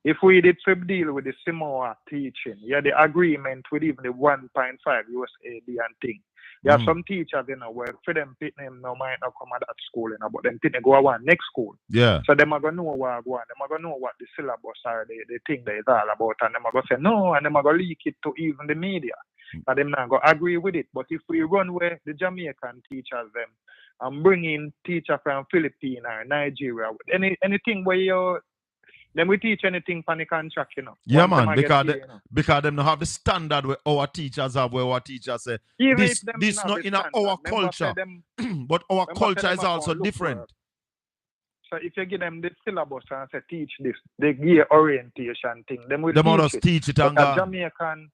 If we did deal with the Samoa teaching, the agreement with even the 1.5 USAID and thing. You have some teachers, where for them pit them no might not come at that school, but them pit go one next school.
Yeah.
So them are gonna know what go on, them are gonna know what the syllabus or the thing that is all about, and them are gonna say no, and them are gonna leak it to even the media. And them not gonna agree with it. But if we run where the Jamaican teachers them and bring in teacher from Philippines or Nigeria, anything where you then we teach anything from the contract,
Yeah, man, because them don't have the standard where our teachers have, where our teachers say,
even
this not in our culture, but our culture is also different.
So if you give them the syllabus and say, teach this, they give orientation thing, then we
teach it. And
as Jamaican,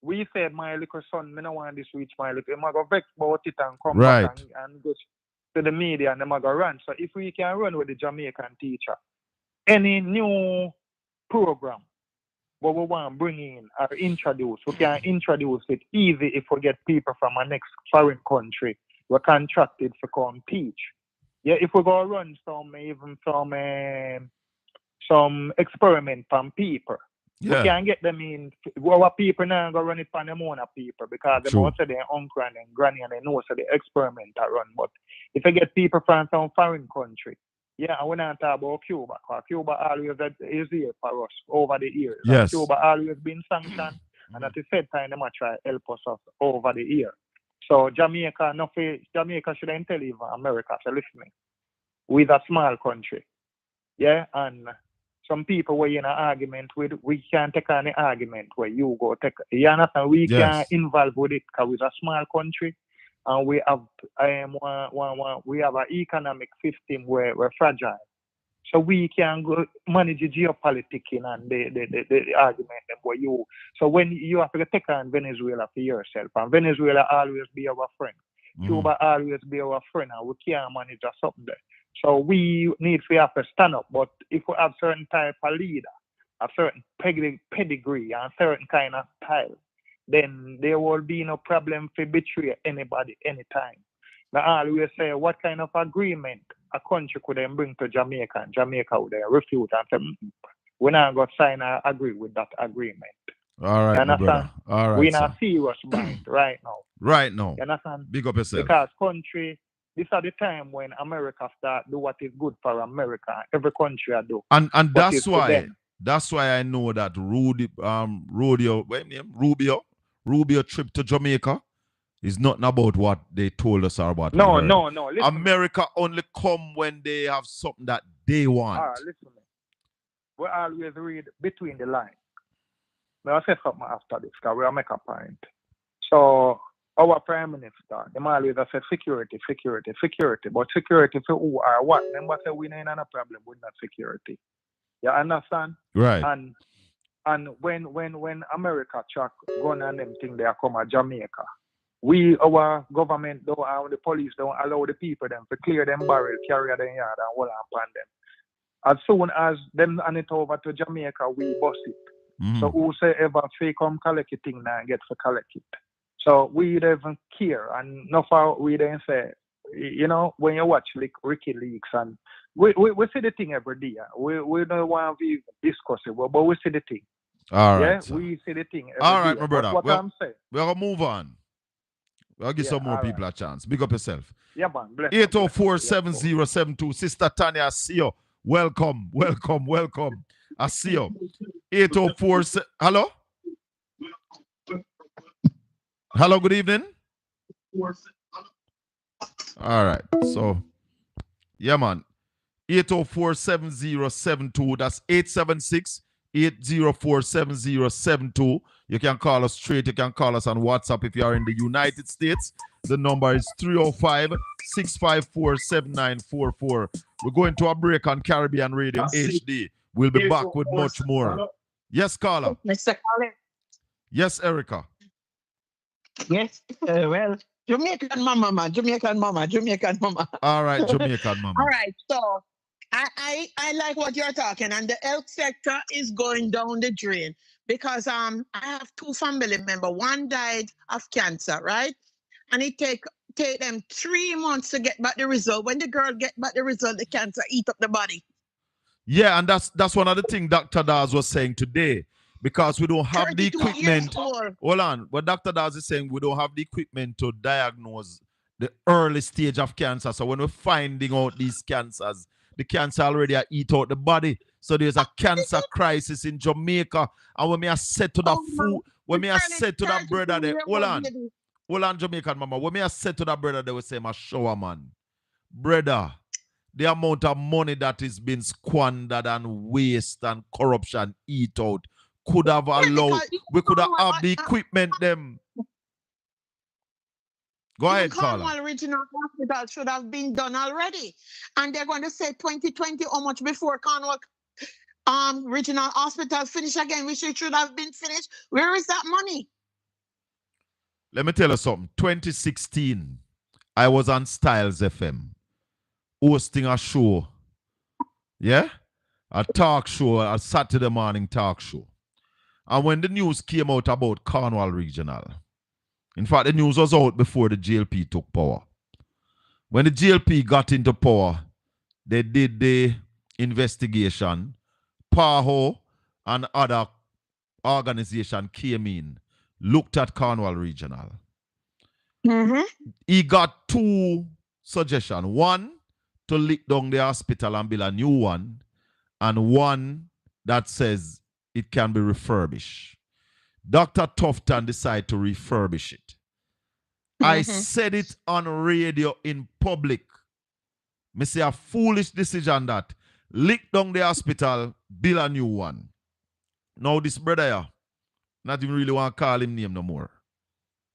we said, my little son, I don't want this reach my little, I'm going to vex about it and come back and go to the media and I'm going to run. So if we can run with the Jamaican teacher, any new program what we want to bring in or introduce. We can introduce it easy if we get people from a next foreign country. We're contracted to come teach. Yeah, if we go run some experiment from people.
Yeah.
We can get them in. Our people now go run it from them own people because they most of their uncle and granny and they know so the experiment are run. But if I get people from some foreign country, yeah, I want to talk about Cuba. Because Cuba always is here for us over the years.
Yes.
And Cuba always been sanctioned, and at the same time, they might try to help us over the year. So Jamaica should then tell even America, so listen, we're a small country. Yeah, and some people were in an argument with, we can't take any argument where you go take. You understand? We
Yes.
can involve with it because we're a small country, and we have we have an economic system where we're fragile. So we can go manage the geopolitics and the argument where you. So when you have to take on Venezuela for yourself, and Venezuela always be our friend. Cuba always be our friend, and we can't manage something there. So we need to have to stand up. But if we have certain type of leader, a certain pedigree, and certain kind of style, then there will be no problem to betray anybody anytime. Now I always say, what kind of agreement a country could then bring to Jamaica, and Jamaica would then refuse and say, we're not going to sign or agree with that agreement.
All right,
you
my
understand?
brother. All right,
We're
sir.
not serious about it right now.
Right now.
You understand?
Big up yourself.
Because country, this are the time when America start do what is good for America. Every country I do.
And
what
that's
is for
why
them.
I know that Rubio trip to Jamaica is not about what they told us or about.
No. Listen,
America only come when they have something that they want.
listen. We always read between the lines. Now I say something after this because we'll make a point. So our Prime Minister, they always say security. But security for who or what? Remember say we ain't no problem with that security. You understand?
Right.
And when America track gun and them thing they are come at Jamaica, our government don't and the police don't allow the people them to clear them barrel, carry them yard and hold on them. As soon as them hand it over to Jamaica, we bust it. So whosoever fake come collect it thing now get to collect it. So we don't even care. And no far we then say, you know, when you watch like Ricky Leaks and we see the thing every day. We don't want to discuss it, but we see the thing.
All right.
Yeah,
Sir.
we see the thing every
All right,
day.
my brother.
What I'm saying.
We're gonna move on. We'll give some more
all
people a chance. Big up yourself.
Yeah, man.
804-7072. Sister Tanya, I see you. Welcome. I see you. 804. Hello? Hello, good evening. All right. So, yeah, man. 804-7072. That's 876-804-7072. You can call us straight. You can call us on WhatsApp if you are in the United States. The number is 305-654-7944. We're going to a break on Caribbean Radio HD. We'll be back with much more. Yes, caller.
Mr. Colin.
Yes, Erica.
Yes, well, Jamaican mama.
All right, Jamaican mama.
All right, so I like what you're talking, and the health sector is going down the drain because I have two family members. One died of cancer, right? And it take them 3 months to get back the result. When the girl get back the result, the cancer eat up the body.
Yeah, and that's one of the things Dr. Dawes was saying today. Because we don't have the equipment. Hold on. What Dr. Dawes is saying, we don't have the equipment to diagnose the early stage of cancer. So when we're finding out these cancers, the cancer already eat out the body. So there's a cancer crisis in Jamaica. And when I said to that that brother there, hold on, Jamaican mama. When I said to that brother, they would say, my shower man. Brother, the amount of money that is being squandered and waste and corruption eat out could have allowed, we could have the equipment them. Go ahead,
Cornwall
Colin.
Regional Hospital should have been done already. And they're going to say 2020 how much before Cornwall Regional Hospital finish again, which it should have been finished. Where is that money?
Let me tell you something. 2016, I was on Styles FM hosting a show. Yeah? A talk show, a Saturday morning talk show. And when the news came out about Cornwall Regional, in fact, the news was out before the GLP took power. When the GLP got into power, they did the investigation. PAHO and other organization came in, looked at Cornwall Regional. He got two suggestions. One, to lick down the hospital and build a new one. And one that says it can be refurbished. Dr. Tufton decided to refurbish it. I said it on radio in public. Me say a foolish decision that lick down the hospital, build a new one. Now this brother here, not even really want to call him name no more.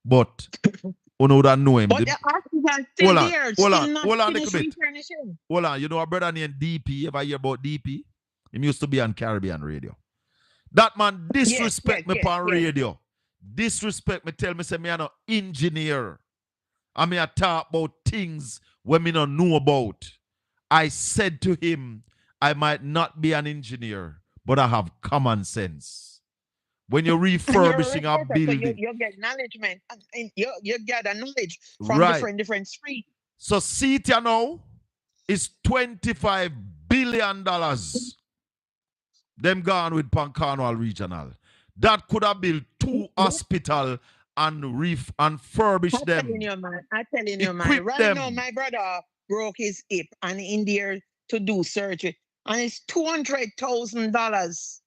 But you know that know him.
But the hospital still there,
hold on
not
a little bit.
refurnishing.
Hold on, you know a brother named DP, ever hear about DP? He used to be on Caribbean radio. That man disrespect me on radio. Disrespect me, tell me say me I'm an engineer. I mean I talk about things when me don't know about. I said to him, I might not be an engineer, but I have common sense. When you're refurbishing a building.
So you get acknowledgement and you get a knowledge from different streets.
So CETA now is $25 billion. Them gone with Cornwall Regional. That could have built 2 hospitals and refurbish them.
I'm telling you, man. Right now, my brother broke his hip and in there to do surgery. And it's $200,000.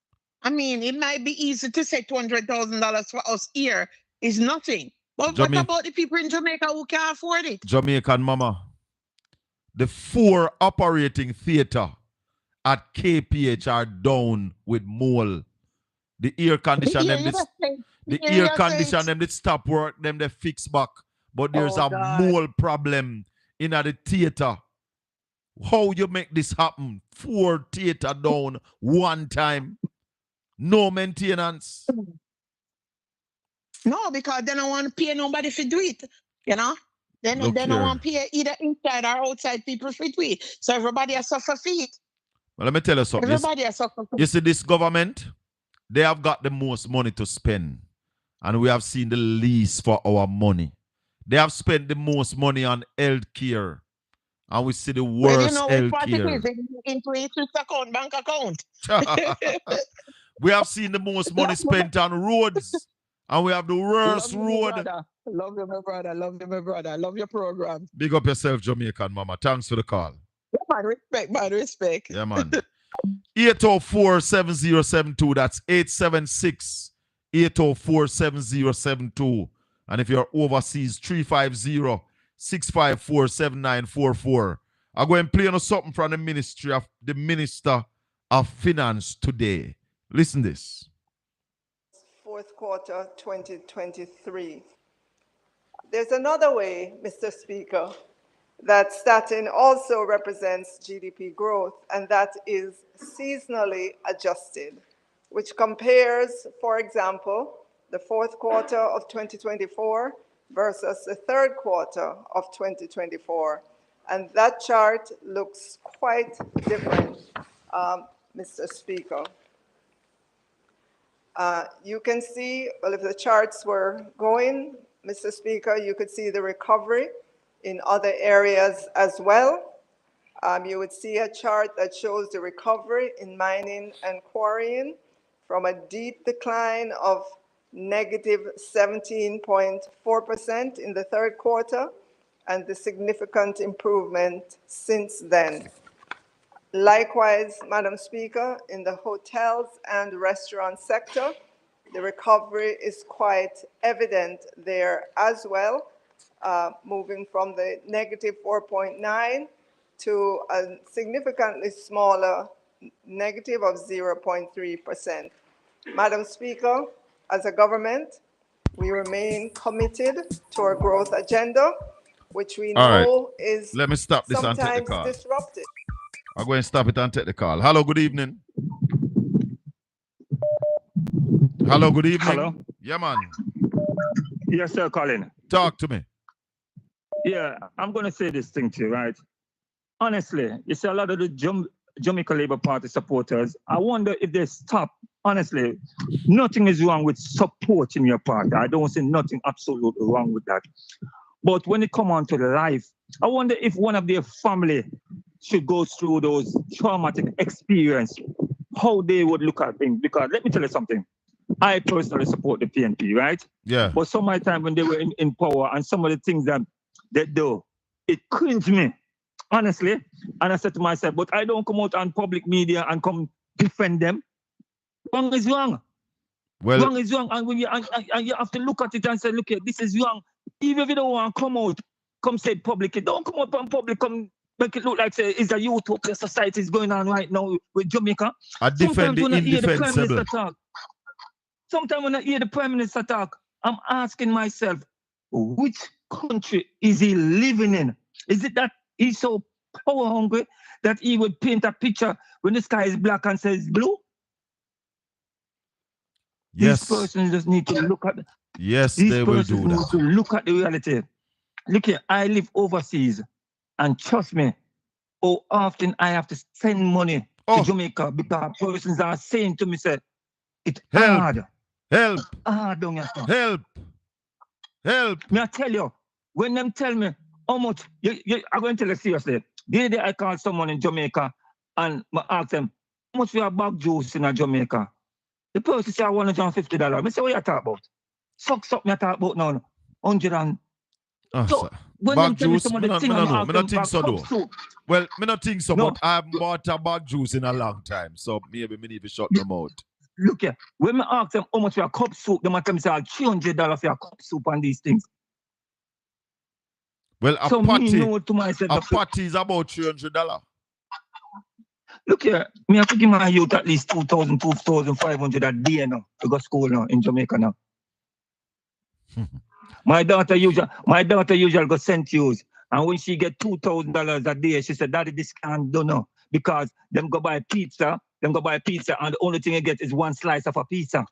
I mean, it might be easy to say $200,000 for us here is nothing. But what about the people in Jamaica who can't afford it?
Jamaican mama. The 4 operating theater at KPH are down with mold. The air condition them, they stop work, them they fix back. But there's a mold problem in the theater. How you make this happen? 4 theater down one time. No maintenance.
No, because they don't want to pay nobody for do it. You know? They don't want to pay either inside or outside people for do it. So everybody has suffer for it.
Well, let me tell you something.
Everybody has suffer for it.
You see, this government, they have got the most money to spend. And we have seen the least for our money. They have spent the most money on health care. And we see the worst health care.
Into his account, bank account.
We have seen the most money spent on roads. And we have the worst road.
Love you, my brother. Love you, my brother. Love your program.
Big up yourself, Jamaican mama. Thanks for the call.
Yeah, man, respect, man, respect.
Yeah, man. 804-7072. That's 876-804-7072. And if you're overseas, 350-654-7944. I'm going to play on something from the Minister of Finance today. Listen this.
Fourth quarter 2023. There's another way, Mr. Speaker, that statin also represents GDP growth, and that is seasonally adjusted, which compares, for example, the fourth quarter of 2024 versus the third quarter of 2024. And that chart looks quite different, Mr. Speaker. You can see, well, if the charts were going, Mr. Speaker, you could see the recovery in other areas as well. You would see a chart that shows the recovery in mining and quarrying from a deep decline of negative 17.4% in the third quarter and the significant improvement since then. Likewise, Madam Speaker, in the hotels and restaurant sector, the recovery is quite evident there as well, moving from the negative 4.9 to a significantly smaller negative of 0.3%. Madam Speaker, as a government, we remain committed to our growth agenda, which we know is
Let me stop this and take the call.
Disrupted.
I'm going to stop it and take the call. Hello, good evening. Hello, good evening.
Hello?
Yeah, man.
Yes, sir, Colin.
Talk to me.
Yeah, I'm going to say this thing to you, right? Honestly, you see a lot of the Jamaica Labour Party supporters, I wonder if they stop
honestly, nothing is wrong with supporting your partner. I don't see nothing absolutely wrong with that. But when it comes on to life, I wonder if one of their family should go through those traumatic experience, how they would look at things. Because let me tell you something. I personally support the PNP, right?
Yeah.
But some of the time when they were in power and some of the things that they do, it cringed me, honestly. And I said to myself, but I don't come out on public media and come defend them. Wrong is wrong.
Well,
wrong is wrong. And when you and you have to look at it and say, look here, this is wrong. Even if you don't want to come out, come say it publicly. Don't come up on public, come make it look like say it's a utopia society is going on right now with Jamaica.
I defend the indefensible.
Sometimes when I hear the Prime Minister talk, I'm asking myself, which country is he living in? Is it that he's so power hungry that he would paint a picture when the sky is black and says blue?
Yes.
These persons just need to look at
they will do that.
To look at the reality. Look here, I live overseas, and trust me, how often I have to send money to Jamaica because persons are saying to me, say, it's hard.
Help.
Help. Me I tell you, when them tell me how much, I'm going to tell you seriously. The other day I called someone in Jamaica and I asked them, how much for a bag juice in Jamaica? The person said $150. I say, what you talk about? Sucks up me talk about now. 100 and...
So
when
bag
them
juice,
tell
me
me some of the things,
me not think so though. Well, me not think so, but I haven't bought a bag juice in a long time, so maybe me need to shut them out.
Look here, when I ask them how much for a cup soup, they might tell me say $300 for a cup soup and these things.
Well, a
so
patty,
me know to myself,
a patty is about $300.
Look here, me have to give my youth at least 2,000, 2,500 a day now to go to school now in Jamaica now. My daughter usually go St. Hughes, and when she get $2,000 a day, she said, Daddy, this can't do no, because them go buy pizza, and the only thing you get is one slice of a pizza.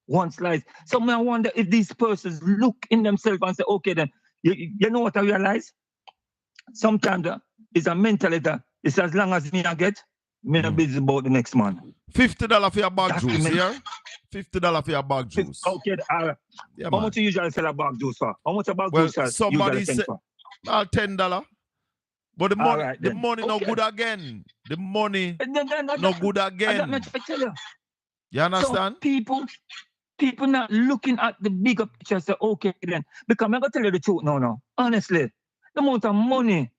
One slice. So I wonder if these persons look in themselves and say, okay then, you know what I realize? Sometimes it's a mentality. It's as long as me I get, me not busy about the next man.
$50 for your bag juice here. $50 for your bag juice.
Okay,
yeah,
how much you usually sell a bag juice for? How much a bag
well,
juice
somebody
usually
said $10. But the money,
right,
the money no good again. The money no good again. You understand?
So people not looking at the bigger picture. Say, okay then, because I'm gonna tell you the truth now. Honestly, the amount of money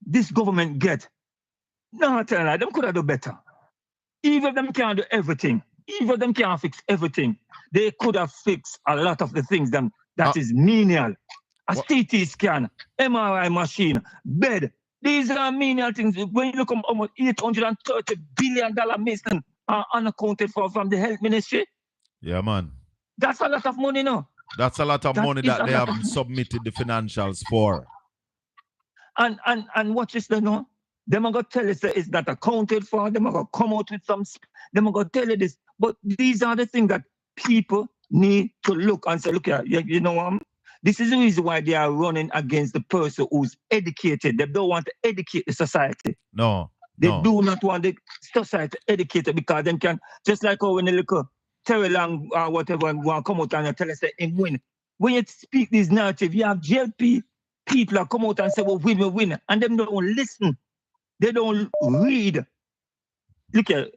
this government get, no, tell you, them could have done better. Even if them can't do everything, even if them can't fix everything, they could have fixed a lot of the things that is menial. A CT scan, MRI machine, bed. These are menial things. When you look at almost $830 billion missing are unaccounted for from the health ministry.
Yeah, man.
That's a lot of money now.
That's a lot of money that they have submitted the financials for.
And watch this then now. Them are going to tell you that it's not accounted for. Them are going to come out with some. Them are going to tell you this. But these are the things that people need to look and say, look here, you know what? This is the reason why they are running against the person who's educated. They don't want to educate the society.
No.
They do not want the society educated because them can, just like when they look Terry Long or whatever want to come out and tell us that they win. When you speak this narrative, you have JLP people that come out and say, well, win, and them don't listen. They don't read. Look here,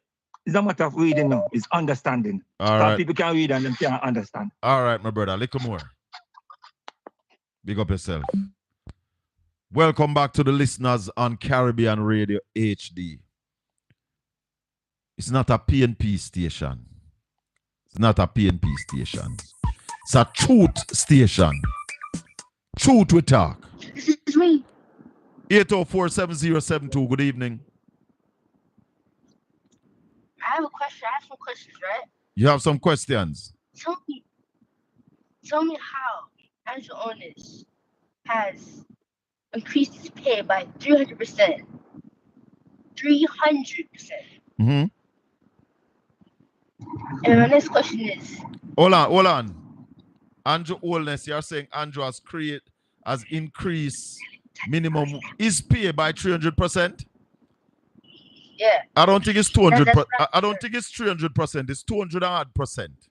it's a matter of reading now. It's understanding.
All right.
People can read and them can't understand.
All right, my brother. Little more. Big up yourself. Welcome back to the listeners on Caribbean Radio HD. It's not a PNP station. It's not a PNP station. It's a truth station. Truth we talk.
This is me.
804-7072. Good evening.
I have a question. I have some questions, right?
You have some questions?
Tell me how Andrew Onis has increased his pay by 300%. 300%.
Mm-hmm.
And my next question is...
Hold on. Andrew Onis, you're saying Andrew has increased minimum his pay by 300%?
Yeah.
I don't think it's 200.
That's
I don't think it's 300%. It's 200 odd percent.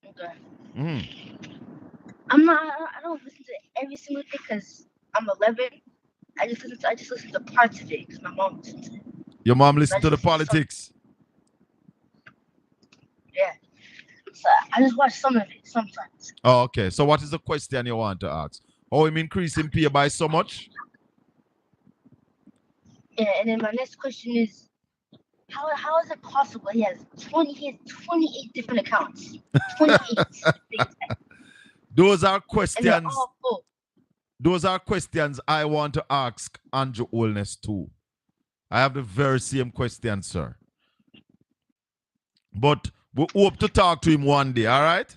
Okay.
Mm.
I don't listen to every single thing because I'm 11. I just listen to parts of it because my mom listens to it.
Your mom listens to the politics.
Yeah. So I just watch some of it sometimes.
Oh, okay. So what is the question you want to ask? Oh, him increasing pay by so much?
Yeah, and then my next question is, how is it possible he has 28 different accounts? 28.
Those are
And they're
questions.
all full.
Those are questions I want to ask Andrew Holness too. I have the very same question, sir. But we hope to talk to him one day, all right?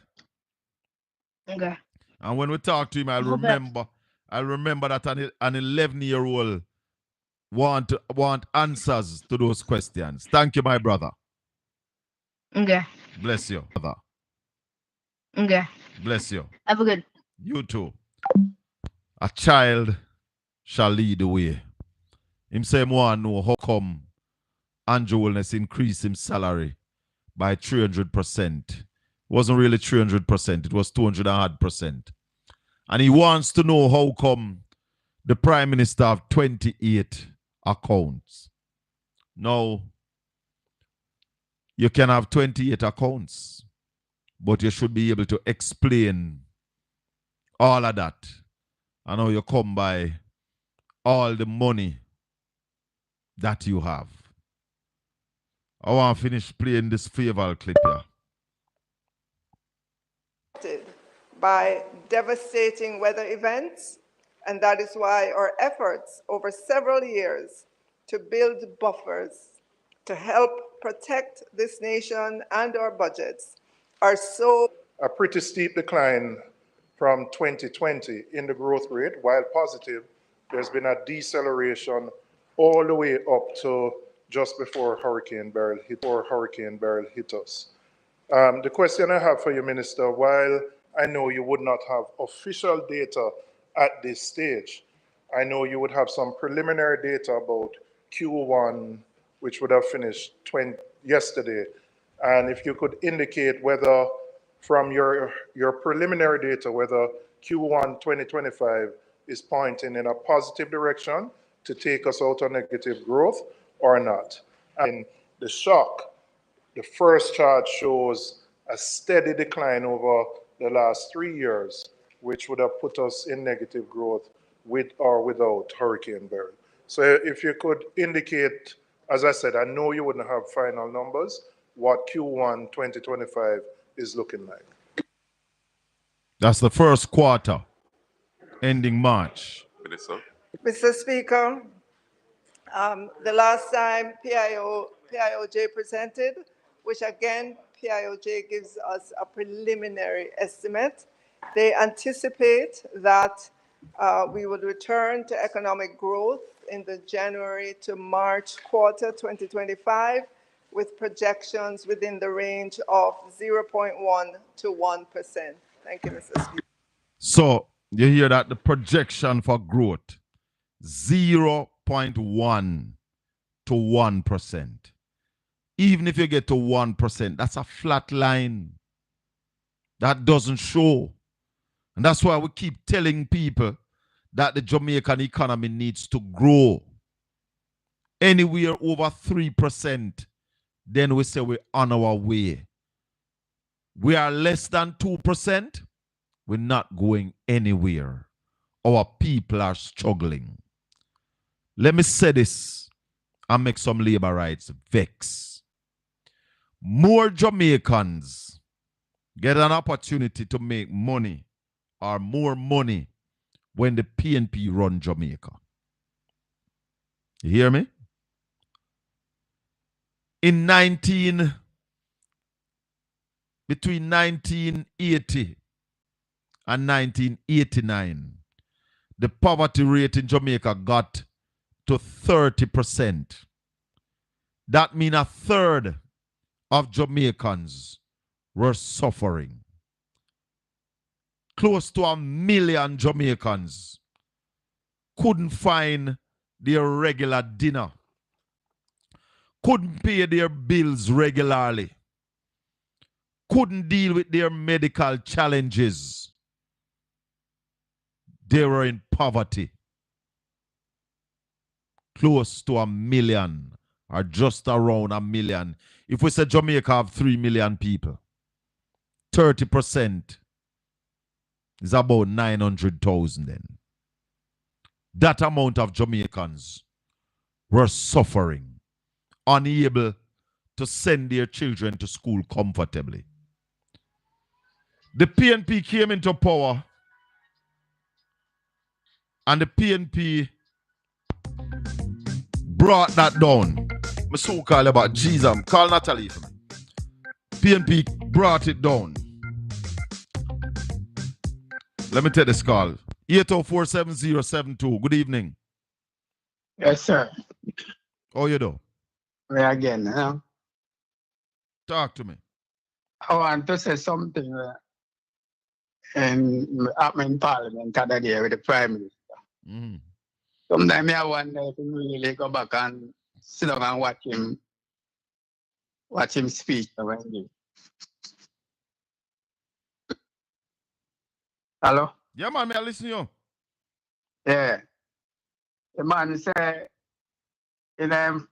Okay.
And when we talk to him, I'll remember that an 11-year-old want answers to those questions. Thank you, my brother.
Okay.
Bless you, brother.
Okay.
Bless you.
Have a good.
You too. A child shall lead the way. Him say, "More know how come Andrew Holness increased his salary by 300%. Wasn't really 300%, it was 200%. And he wants to know how come the Prime Minister have 28 accounts. Now, you can have 28 accounts, but you should be able to explain all of that and how you come by all the money that you have. I want to finish playing this favor clip here.
By devastating weather events, and that is why our efforts over several years to build buffers to help protect this nation and our budgets are so...
A pretty steep decline from 2020 in the growth rate. While positive, there's been a deceleration all the way up to just before Hurricane Beryl hit us. The question I have for you, Minister, while I know you would not have official data at this stage, I know you would have some preliminary data about Q1, which would have finished yesterday. And if you could indicate whether, from your preliminary data, whether Q1 2025 is pointing in a positive direction to take us out of negative growth or not. And the shock, the first chart shows a steady decline over the last 3 years, which would have put us in negative growth with or without Hurricane Beryl. So if you could indicate, as I said, I know you wouldn't have final numbers, what Q1 2025 is looking like.
That's the first quarter, ending March.
Mr. Speaker, the last time PIOJ presented, which again, PIOJ gives us a preliminary estimate, they anticipate that we would return to economic growth in the January to March quarter 2025 with projections within the range of 0.1 to 1%. Thank you, Mr. Speaker.
So you hear that the projection for growth, 0.1 to 1%. Even if you get to 1%, that's a flat line. That doesn't show. And that's why we keep telling people that the Jamaican economy needs to grow. Anywhere over 3%, then we say we're on our way. We are less than 2%, we're not going anywhere. Our people are struggling. Let me say this and make some labor rights vex. More Jamaicans get an opportunity to make money or more money when the PNP run Jamaica. You hear me? Between 1980 and 1989, the poverty rate in Jamaica got to 30%. That means a third of Jamaicans were suffering. Close to 1 million Jamaicans couldn't find their regular dinner couldn't pay their bills regularly, couldn't deal with their medical challenges. They were in poverty. Close to 1 million, or just around 1 million. If we say Jamaica have 3 million people, 30% is about 900,000 then. That amount of Jamaicans were suffering, unable to send their children to school comfortably. The PNP came into power, and the PNP brought that down. I so call about Jesus. Call Natalie for me. PNP brought it down. Let me take this call. 8047072. Good evening.
Yes, sir.
How you do?
Me again, huh?
Talk to me.
I want to say something in Parliament the other day with the Prime Minister.
Mm-hmm.
Sometimes I wonder if we really go back and sit down and watch him speak. Hello?
Yeah, man, may I listen to you?
Yeah. The man say in him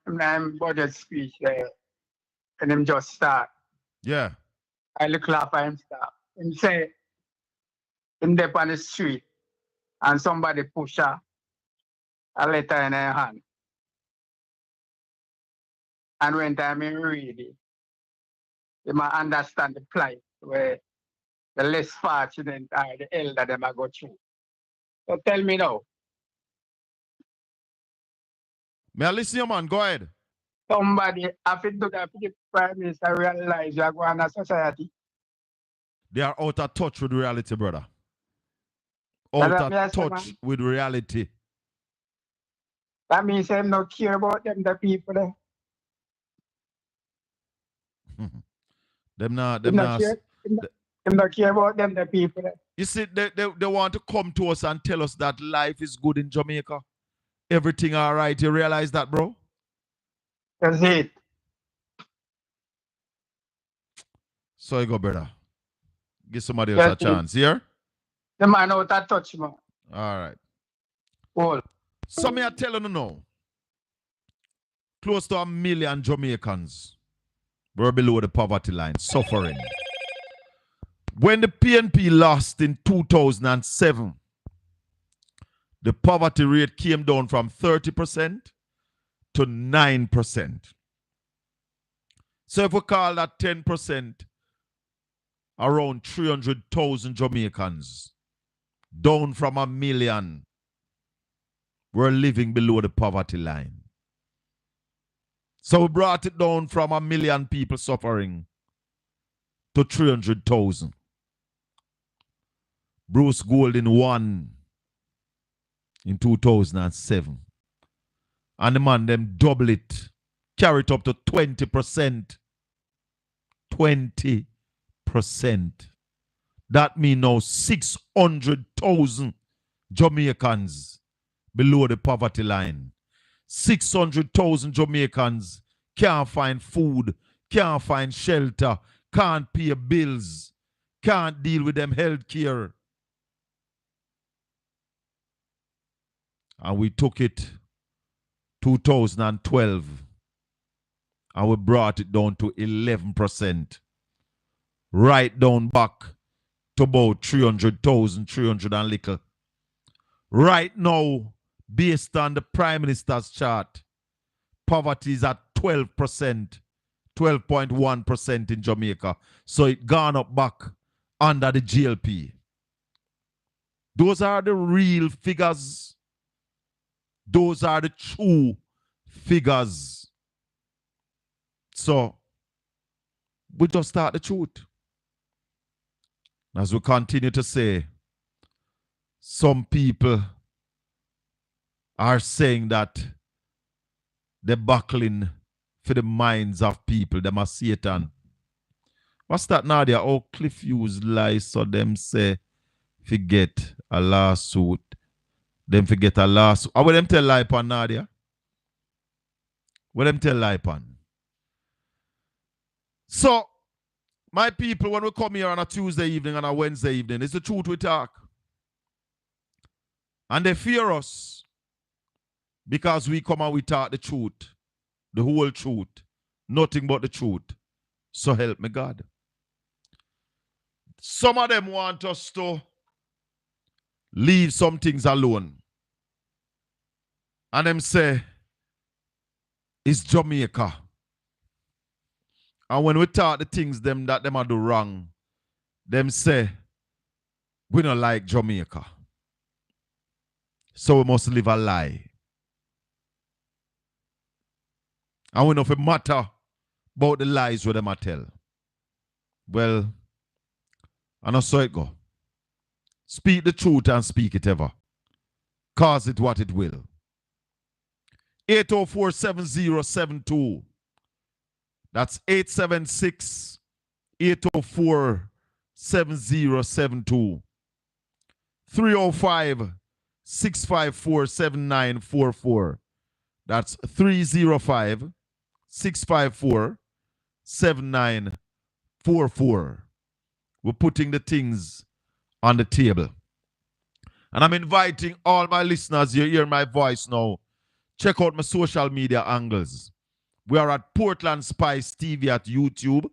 budget speech there, and him just start.
Yeah.
I look laugh at him start. Him say him there on the street and somebody push a letter in her hand. And when time he read it, they might understand the plight where the less fortunate are the elder them I go through. So tell me now.
May I listen to you, man? Go ahead.
Somebody have to do that for the Prime Minister realize you are going to society.
They are out of touch with reality, brother. Out of touch with reality.
That means them not care about them, the people there.
Them not
care about them, the people there.
You see, they want to come to us and tell us that life is good in Jamaica. Everything all right. You realize that, bro?
That's it.
So you go, brother. Give somebody else a chance. Here?
The man out of touch, man.
All right.
All.
So me I tell you now, close to 1 million Jamaicans were below the poverty line, suffering. When the PNP lost in 2007, the poverty rate came down from 30% to 9%. So if we call that 10%, around 300,000 Jamaicans, down from 1 million, were living below the poverty line. So we brought it down from 1 million people suffering to 300,000. Bruce Golding won in 2007. And the man them double it, carry it up to 20%. 20%. That means now 600,000 Jamaicans below the poverty line. 600,000 Jamaicans can't find food, can't find shelter, can't pay bills, can't deal with them health care. And we took it 2012 and we brought it down to 11%. Right down back to about 300,000, 300 and little. Right now, based on the Prime Minister's chart, poverty is at 12%, 12.1% in Jamaica. So it gone up back under the GLP. Those are the real figures. Those are the true figures. So, we just start the truth. As we continue to say, some people are saying that they're buckling for the minds of people. Them are Satan. What's that, Nadia? Oh, Cliff use lies, so them say, forget a lawsuit. Them forget a lawsuit. What them tell lie pan, Nadia? What them tell lie pan? So, my people, when we come here on a Tuesday evening and a Wednesday evening, it's the truth we talk. And they fear us because we come and we talk the truth, the whole truth, nothing but the truth. So help me God. Some of them want us to leave some things alone. And them say, it's Jamaica. And when we talk the things them that them are do wrong, them say, we don't like Jamaica. So we must live a lie. And we know if it matter about the lies what them a tell. Well, I know so it go. Speak the truth and speak it ever. Cause it what it will. 804-7072. That's 876-804-7072. 305-654-7944. That's 305-654-7944. We're putting the things on the table. And I'm inviting all my listeners, you hear my voice now. Check out my social media angles. We are at Portland Spice TV at YouTube.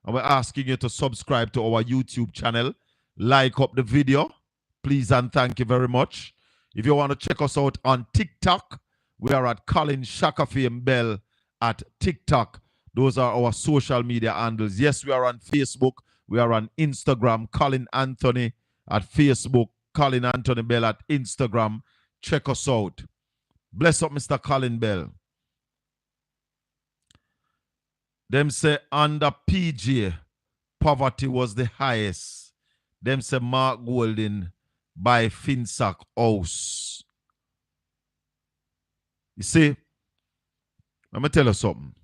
And we're asking you to subscribe to our YouTube channel. Like up the video. Please and thank you very much. If you want to check us out on TikTok, we are at Colin Shakafame Bell at TikTok. Those are our social media handles. Yes, we are on Facebook. We are on Instagram. Colin Anthony at Facebook. Colin Anthony Bell at Instagram. Check us out. Bless up Mr. Colin Bell. Them say under PJ, poverty was the highest. Them say Mark Golden by Finsack House. You see, let me tell you something.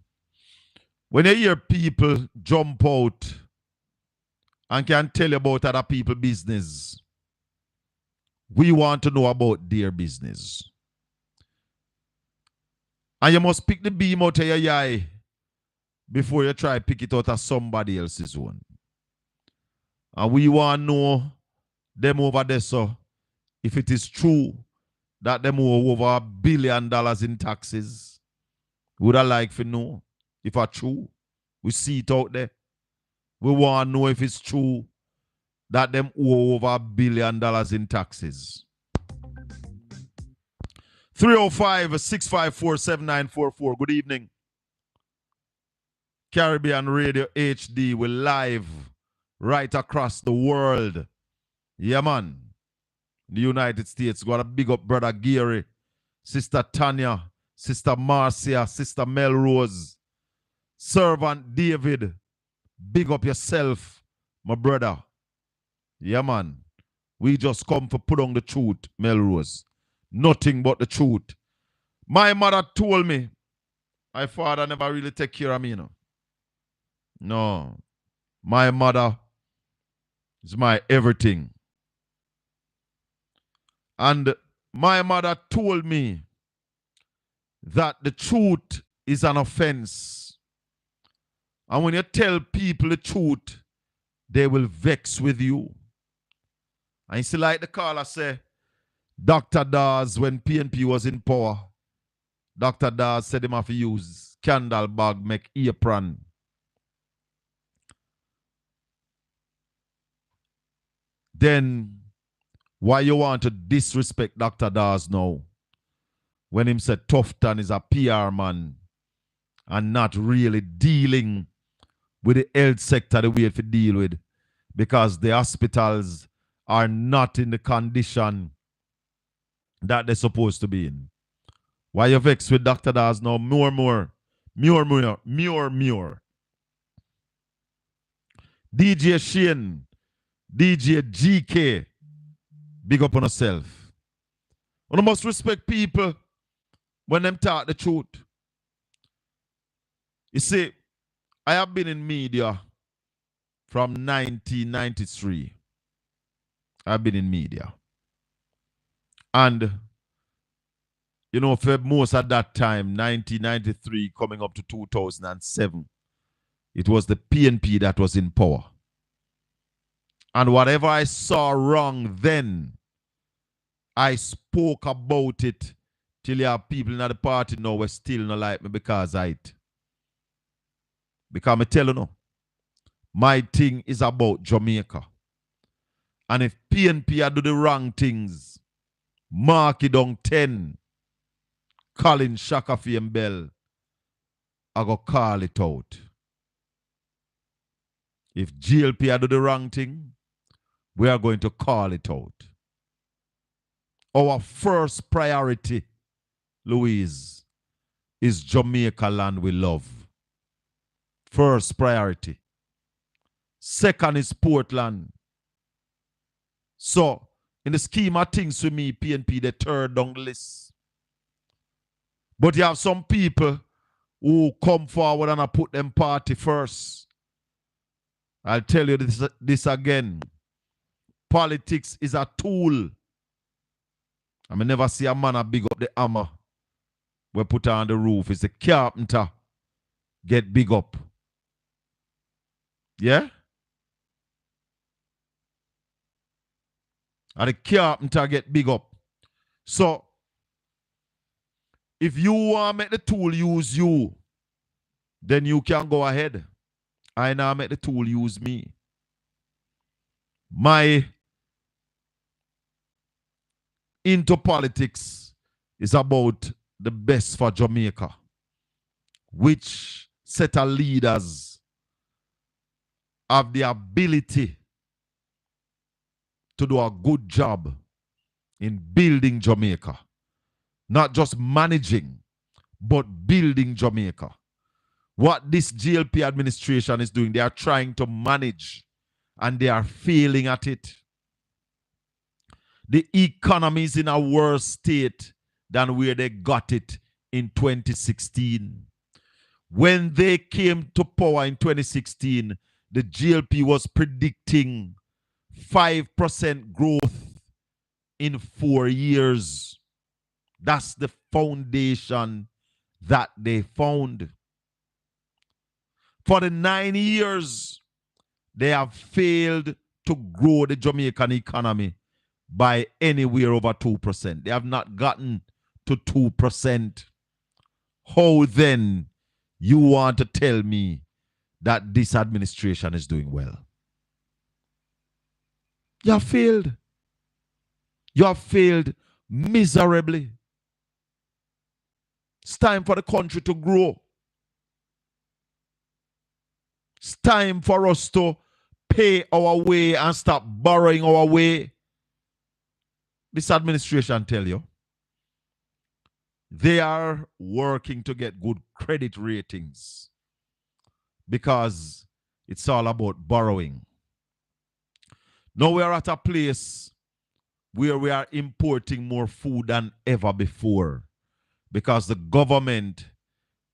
When you hear people jump out and can tell you about other people's business, we want to know about their business. And you must pick the beam out of your eye before you try to pick it out of somebody else's one. And we want to know them over there, so if it is true that them owe over $1 billion in taxes, would I like to know if it's true? We see it out there. We want to know if it's true that them owe over $1 billion in taxes. 305-654-7944. Good evening. Caribbean Radio HD. We're live right across the world. Yeah, man. The United States. Got to big up Brother Gary, Sister Tanya, Sister Marcia, Sister Melrose, Servant David. Big up yourself, my brother. Yeah, man. We just come for put on the truth, Melrose. Nothing but the truth. My mother told me my father never really take care of me, you know. No. My mother is my everything. And my mother told me that the truth is an offense. And when you tell people the truth, they will vex with you. And you see, like the caller say, Dr. Dawes, when PNP was in power, Dr. Dawes said him have to use candle bag, make apron. Then why you want to disrespect Dr. Dawes now? When him said Tufton is a PR man and not really dealing with the health sector the way to deal with, because the hospitals are not in the condition that they're supposed to be in. Why you vexed with Dr. Dawes now? More. DJ Shane, DJ GK, big up on yourself. You must respect people when them talk the truth. You see, I have been in media from 1993. I've been in media. And, you know, for most at that time, 1993 coming up to 2007, it was the PNP that was in power. And whatever I saw wrong then, I spoke about it till you have people in the party now who still not like me because of it. Because I tell you no, my thing is about Jamaica. And if PNP do the wrong things, mark it down 10, Colin, Shakafi and Bell, I go call it out. If GLP do the wrong thing, we are going to call it out. Our first priority, Louise, is Jamaica land we love. First priority. Second is Portland. So, in the scheme of things with me, PNP, the third down the list. But you have some people who come forward and I put them party first. I'll tell you this again. Politics is a tool. I may never see a man a big up the hammer we put on the roof. It's the carpenter get big up. Yeah? And the carpenter get big up. So, if you want to make the tool use you, then you can go ahead. I now make the tool use me. My into politics is about the best for Jamaica. Which set of leaders have the ability to do a good job in building Jamaica. Not just managing, but building Jamaica. What this GLP administration is doing, they are trying to manage and they are failing at it. The economy is in a worse state than where they got it in 2016. When they came to power in 2016, the GLP was predicting 5% growth in 4 years. That's the foundation that they found. For the 9 years, they have failed to grow the Jamaican economy by anywhere over 2%. They have not gotten to 2%. How then you want to tell me that this administration is doing well? You have failed. You have failed miserably. It's time for the country to grow. It's time for us to pay our way and stop borrowing our way. This administration tell you, they are working to get good credit ratings because it's all about borrowing. Now we are at a place where we are importing more food than ever before because the government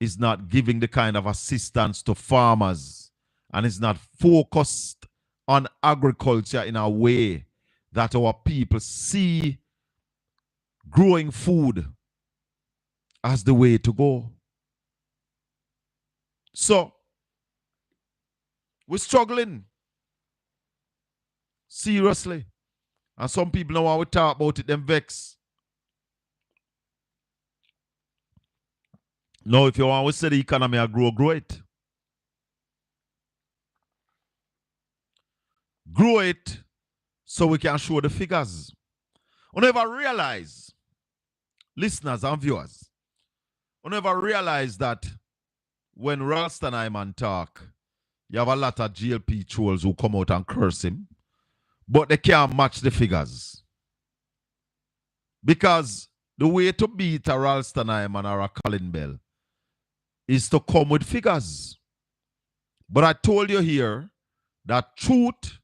is not giving the kind of assistance to farmers and is not focused on agriculture in a way that our people see growing food as the way to go. So, we're struggling. Seriously. And some people know when we talk about it, them vex. Now, if you want to say the economy will grow, grow it. Grow it so we can show the figures. We never realize, listeners and viewers, we never realize that when Ralston Hyman talk, you have a lot of GLP trolls who come out and curse him, but they can't match the figures. Because the way to beat a Ralston Hyman or a Colin Bell is to come with figures. But I told you here that truth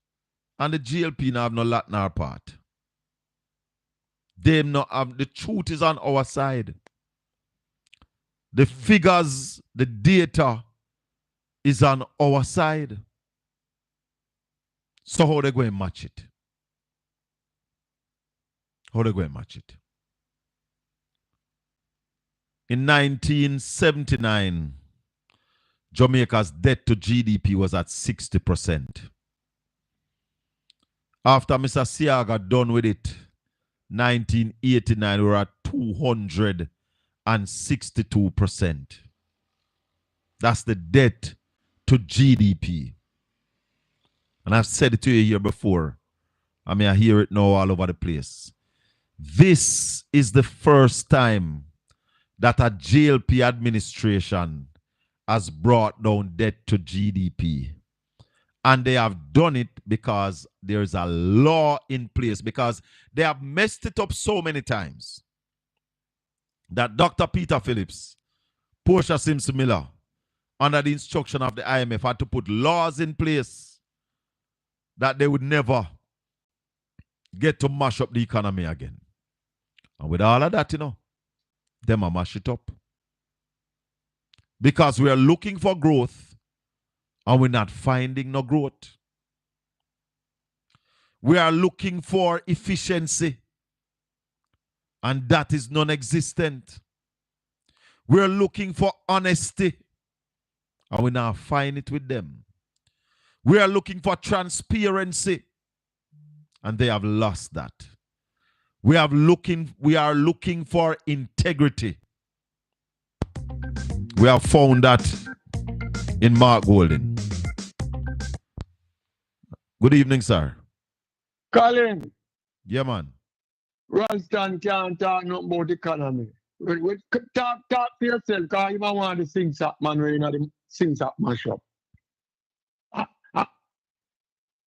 and the GLP now have no lot in our part. They not have, the truth is on our side. The figures, the data is on our side. So how they going to match it? How they going to match it? In 1979, Jamaica's debt to GDP was at 60%. After Mr. Siaga done with it, 1989, we were at 262%. That's the debt to GDP. And I've said it to you here before. I mean, I hear it now all over the place. This is the first time that a JLP administration has brought down debt to GDP. And they have done it because there's a law in place, because they have messed it up so many times that Dr. Peter Phillips, Portia Simpson Miller, under the instruction of the IMF, had to put laws in place that they would never get to mash up the economy again. And with all of that, them a mash it up. Because we are looking for growth and we're not finding no growth. We are looking for efficiency and that is non-existent. We're looking for honesty and we now find it with them. We are looking for transparency and they have lost that. We are looking for integrity. We have found that in Mark Golden. Good evening, sir.
Colin.
Yeah, man.
Ralston can't talk nothing about the economy. Talk for yourself, because you don't want to sing that man when you sing that mashup.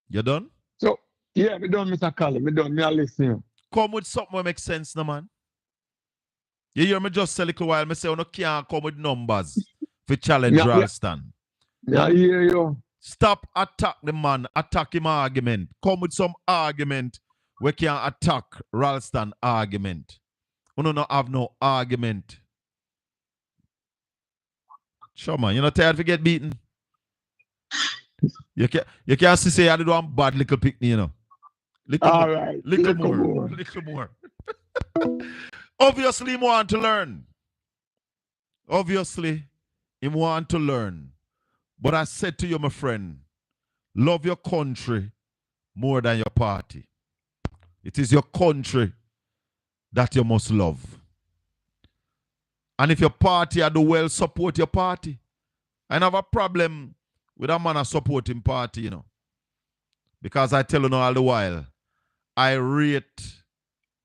You done?
So, yeah, we done, Mr. Colin. We done. Me a listen.
Come with something that makes sense, no, man. You hear me just say a little while, me say, you can't come with numbers for challenge Ralston.
I hear you.
Stop attack the man, attack him argument. Come with some argument we can attack Ralston argument. We don't have no argument. Sure, man. You're not tired to get beaten? You can't say I did one bad little picnic, Little
all
more,
right.
little more. Little more. Obviously, he want to learn. Obviously, he want to learn. But I said to you, my friend, love your country more than your party. It is your country that you must love. And if your party are do well, support your party. I don't have a problem with a man supporting party, Because I tell you now all the while, I rate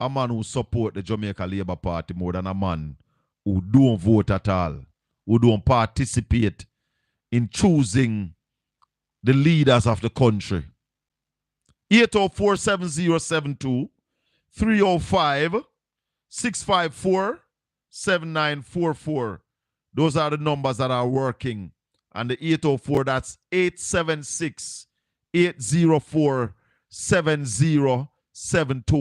a man who support the Jamaica Labour Party more than a man who don't vote at all, who don't participate in choosing the leaders of the country. 804-7072, 305-654-7944. Those are the numbers that are working. And the 804, that's 876-804-7072.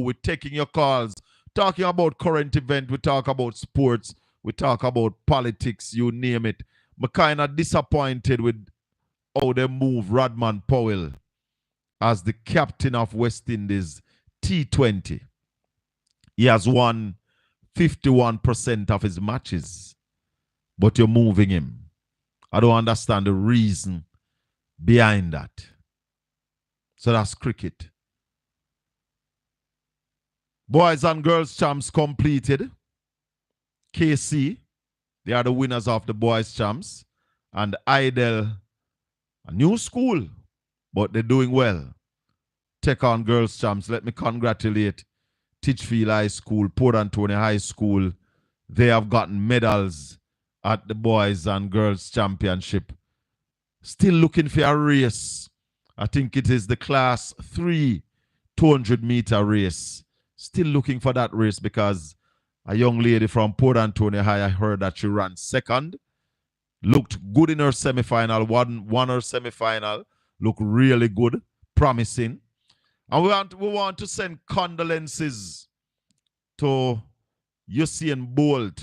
We're taking your calls, talking about current event, we talk about sports, we talk about politics, you name it. I'm kind of disappointed with how they move Rodman Powell as the captain of West Indies T20. He has won 51% of his matches, but you're moving him. I don't understand the reason behind that. So that's cricket. Boys and girls champs completed. KC, they are the winners of the boys champs. And Idle, a new school, but they're doing well. Take on girls champs. Let me congratulate Titchfield High School, Port Antonio High School. They have gotten medals at the boys and girls championship. Still looking for a race. I think it is the class 3 200-meter race. Still looking for that race because a young lady from Port Antonio High, I heard that she ran second. Looked good in her semifinal, won her semifinal. Looked really good, promising. And we want to send condolences to Usain Bolt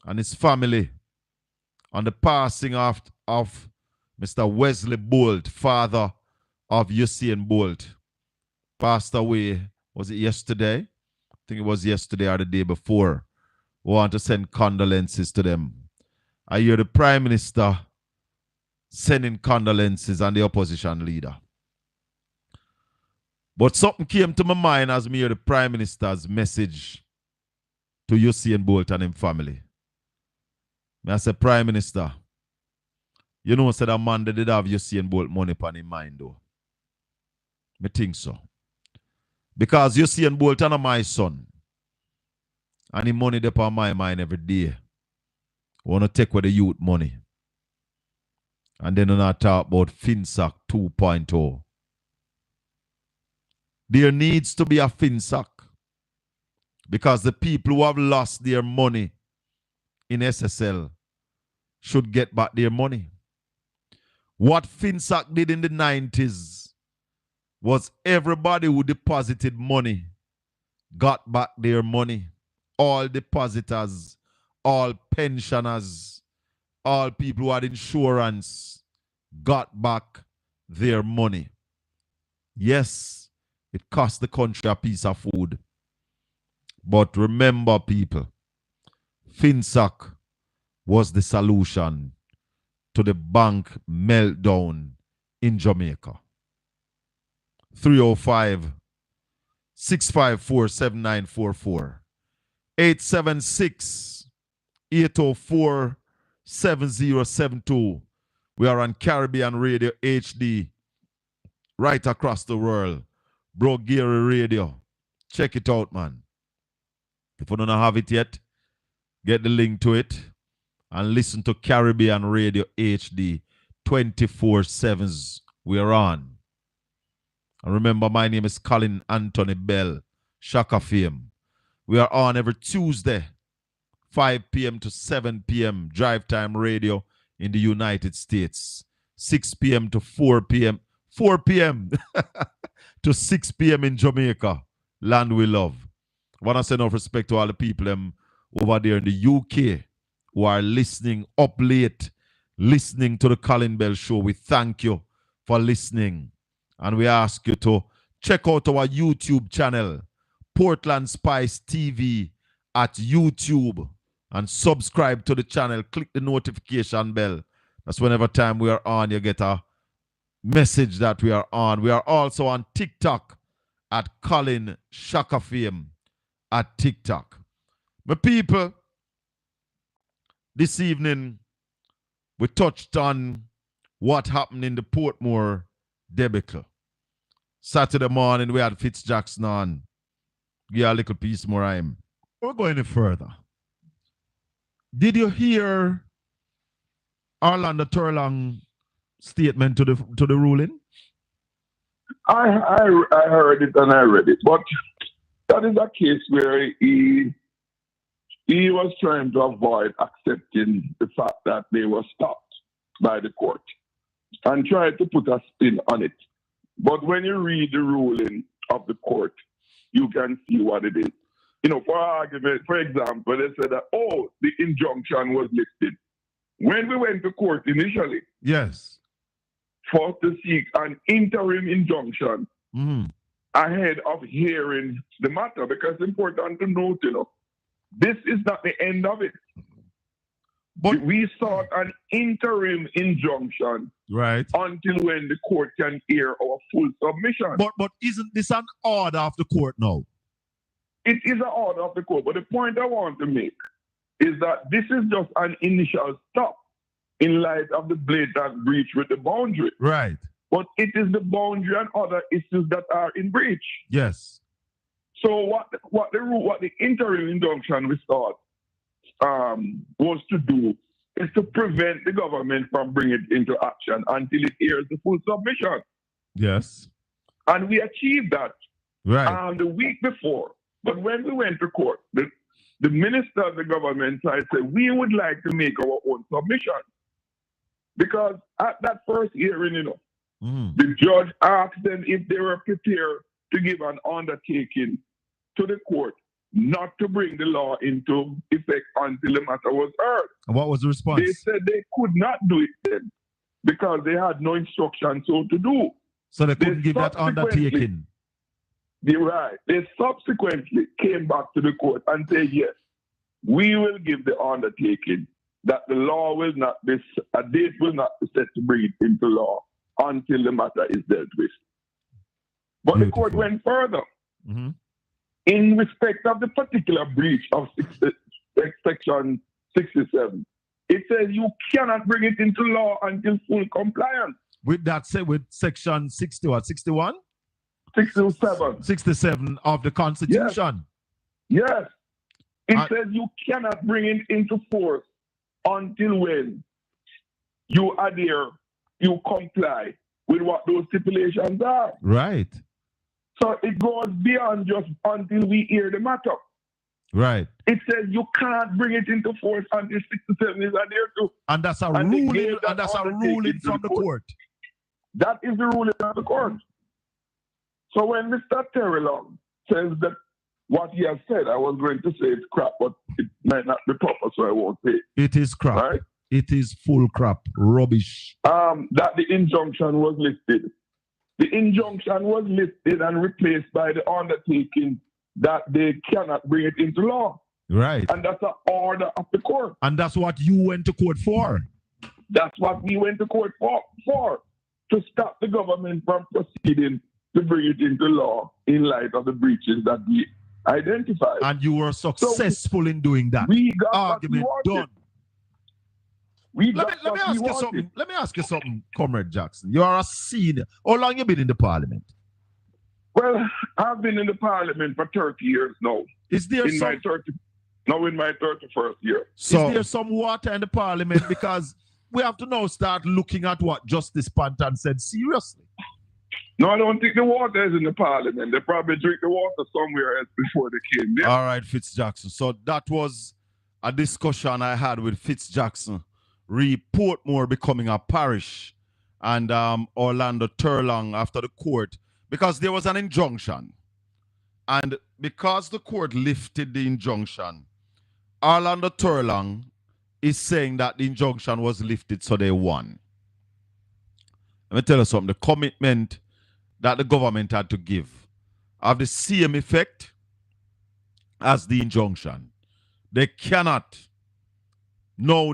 and his family on the passing of Mr. Wesley Bolt, father of Usain Bolt. Passed away, was it yesterday? I think it was yesterday or the day before. We want to send condolences to them. I hear the Prime Minister sending condolences and the opposition leader. But something came to my mind as me hear the Prime Minister's message to Usain Bolt and his family. I said, Prime Minister, you know, said that man that did have Usain Bolt money upon his mind, though. I think so. Because Usain Bolt and my son, and the money upon my mind every day. I want to take away the youth money. And then when I talk about FinSac 2.0. There needs to be a FinSac. Because the people who have lost their money in SSL should get back their money. What FinSac did in the 90s was everybody who deposited money got back their money. All depositors, all pensioners, all people who had insurance got back their money. Yes, it cost the country a piece of food. But remember, people, FinSac was the solution to the bank meltdown in Jamaica. 305-654-7944. 876-804-7072. We are on Caribbean Radio HD right across the world. Bro Gerry Radio. Check it out, man. If you don't have it yet, get the link to it and listen to Caribbean Radio HD 24/7. We are on. And remember, my name is Colin Anthony Bell, Shaka Fame. We are on every Tuesday, 5 p.m. to 7 p.m. drive time radio in the United States. 6 p.m. to 4 p.m. 4 p.m. to 6 p.m. in Jamaica, land we love. I want to send off respect to all the people over there in the UK who are listening up late, listening to the Colin Bell Show. We thank you for listening. And we ask you to check out our YouTube channel, Portland Spice TV at YouTube, and subscribe to the channel. Click the notification bell. That's whenever time we are on, you get a message that we are on. We are also on TikTok at Colin Shaka Fame at TikTok. My people, this evening we touched on what happened in the Portmore debacle. Saturday morning we had Fitzjackson on. Give a little piece more time. We're going any further. Did you hear Orlando Turlong statement to the ruling?
I heard it and I read it, but that is a case where he was trying to avoid accepting the fact that they were stopped by the court and tried to put a spin on it. But when you read the ruling of the court, you can see what it is. You know, for argument, for example, they said that, oh, the injunction was lifted. When we went to court initially,
yes,
for to seek an interim injunction ahead of hearing the matter, because it's important to note, you know, this is not the end of it. But we sought an interim injunction,
right,
until when the court can hear our full submission.
But isn't this an order of the court now?
It is an order of the court. But the point I want to make is that this is just an initial stop in light of the blatant breach with the boundary.
Right.
But it is the boundary and other issues that are in breach.
Yes.
So what the interim injunction we sought was to do is to prevent the government from bringing it into action until it hears the full submission.
Yes.
And we achieved that
the
week before. But when we went to court, the minister of the government side said, we would like to make our own submission. Because at that first hearing, you know, the judge asked them if they were prepared to give an undertaking to the court not to bring the law into effect until the matter was heard.
And what was the response?
They said they could not do it then because they had no instruction so to do.
So they couldn't give that undertaking.
They subsequently came back to the court and said, yes, we will give the undertaking that the law will not be, a date will not be set to bring it into law until the matter is dealt with. But the court went further.
Mm-hmm.
In respect of the particular breach of section 67, it says you cannot bring it into law until full compliance.
With that said, with section 60 what, 61?
67.
67 of the Constitution.
Yes. It says you cannot bring it into force until when you adhere, you comply with what those stipulations are.
Right.
So it goes beyond just until we hear the matter.
Right.
It says you can't bring it into force until 67 is adhered to.
And that's a ruling, and that's a ruling from the court.
That is the ruling of the court. So when Mr. Terry Long says that what he has said, I was going to say it's crap, but it might not be proper, so I won't say it.
It is crap.
Right?
It is full crap. Rubbish.
That the injunction was lifted. The injunction was lifted and replaced by the undertaking that they cannot bring it into law.
Right.
And that's an order of the court.
And that's what you went to court for.
That's what we went to court for to stop the government from proceeding to bring it into law in light of the breaches that we identified.
And you were successful in doing that.
We got
argument
what we
done.
Let me
ask you something. Let me ask you something, Comrade Jackson. You are a senior. How long you been in the parliament?
Well, I've been in the parliament for 30 years now.
Is there
in my 31st year.
So, is there some water in the parliament? Because we have to now start looking at what Justice Panton said seriously.
No, I don't think the water is in the parliament. They probably drink the water somewhere else before they came there.
All right, Fitz Jackson. So that was a discussion I had with Fitz Jackson. Portmore becoming a parish, and Orlando Turlong after the court, because there was an injunction. And because the court lifted the injunction, Orlando Turlong is saying that the injunction was lifted, so they won. Let me tell you something. The commitment that the government had to give have the same effect as the injunction. They cannot now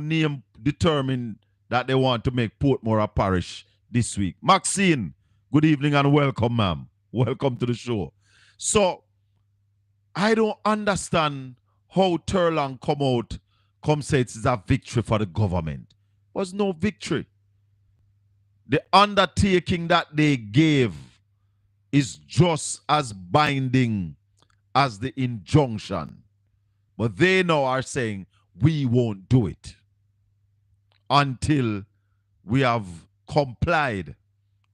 determine that they want to make Portmore a parish this week. Maxine, good evening and welcome, ma'am. Welcome to the show. So, I don't understand how Turlong come say it's a victory for the government. It was no victory. The undertaking that they gave is just as binding as the injunction. But they now are saying, we won't do it until we have complied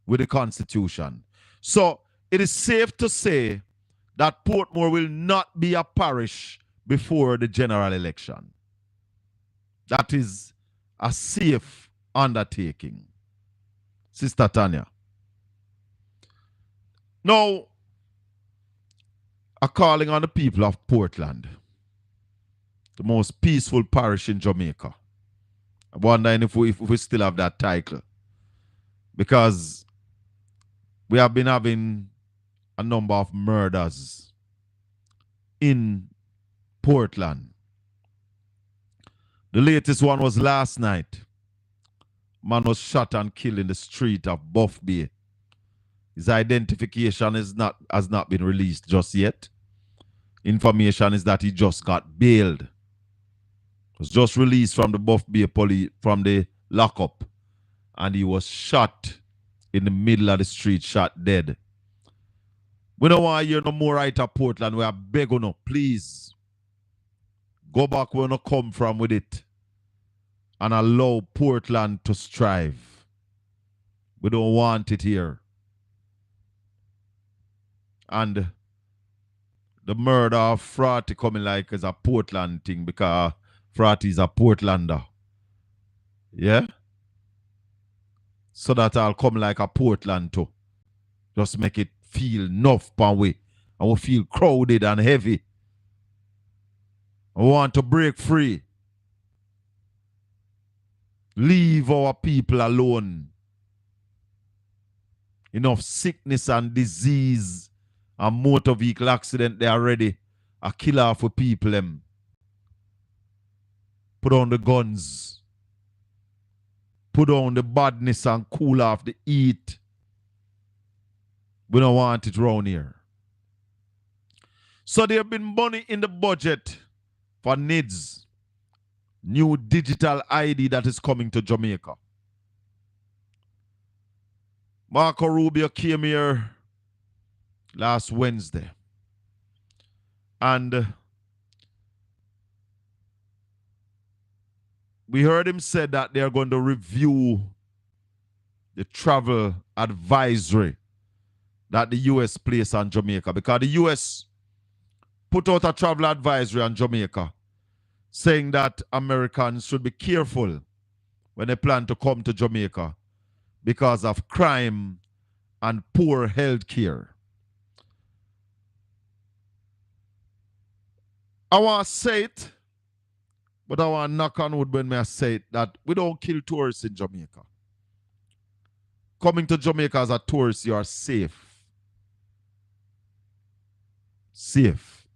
with the Constitution. So it is safe to say that Portmore will not be a parish before the general election. That is a safe undertaking. Sister Tanya. Now, a calling on the people of Portland, the most peaceful parish in Jamaica. I'm wondering if we still have that title. Because we have been having a number of murders in Portland. The latest one was last night. Man was shot and killed in the street of Buff Bay. His identification has not been released just yet. Information is that he just got bailed. Was just released from the Buff Bay police, from the lockup, and he was shot in the middle of the street, shot dead. We don't want to hear no more right of Portland. We are begging you, please go back where you come from with it and allow Portland to strive. We don't want it here. And the murder of Frati coming like as a Portland thing because Frati is a Portlander. Yeah? So that I'll come like a Portland too. Just make it feel enough per way. I will feel crowded and heavy. I want to break free. Leave our people alone. Enough sickness and disease and motor vehicle accident they already a killer for people them. Put down the guns. Put down the badness and cool off the heat. We don't want it around here. So there have been money in the budget for NIDS, new digital ID that is coming to Jamaica. Marco Rubio came here last Wednesday. And we heard him say that they are going to review the travel advisory that the U.S. placed on Jamaica, because the U.S. put out a travel advisory on Jamaica saying that Americans should be careful when they plan to come to Jamaica because of crime and poor health care. I want to say it, but I want to knock on wood when I say it, that we don't kill tourists in Jamaica. Coming to Jamaica as a tourist, you are safe. Safe.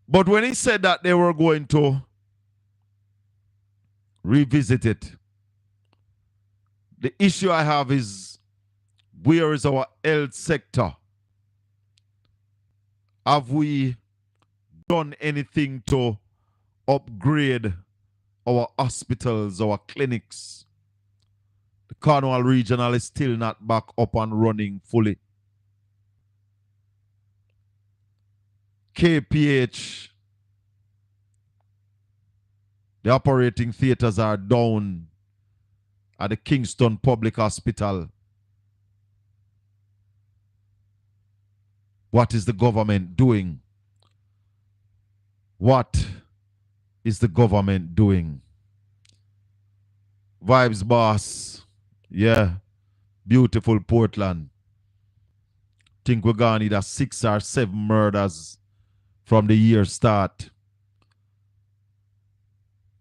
But when he said that they were going to revisit it, the issue I have is, where is our health sector? Have we done anything to upgrade our hospitals, our clinics? The Cornwall Regional is still not back up and running fully. KPH, the operating theaters are down at the Kingston Public Hospital. What is the government doing? What is the government doing? Vibes boss. Yeah. Beautiful Portland. Think we're gonna need 6 or 7 murders from the year start.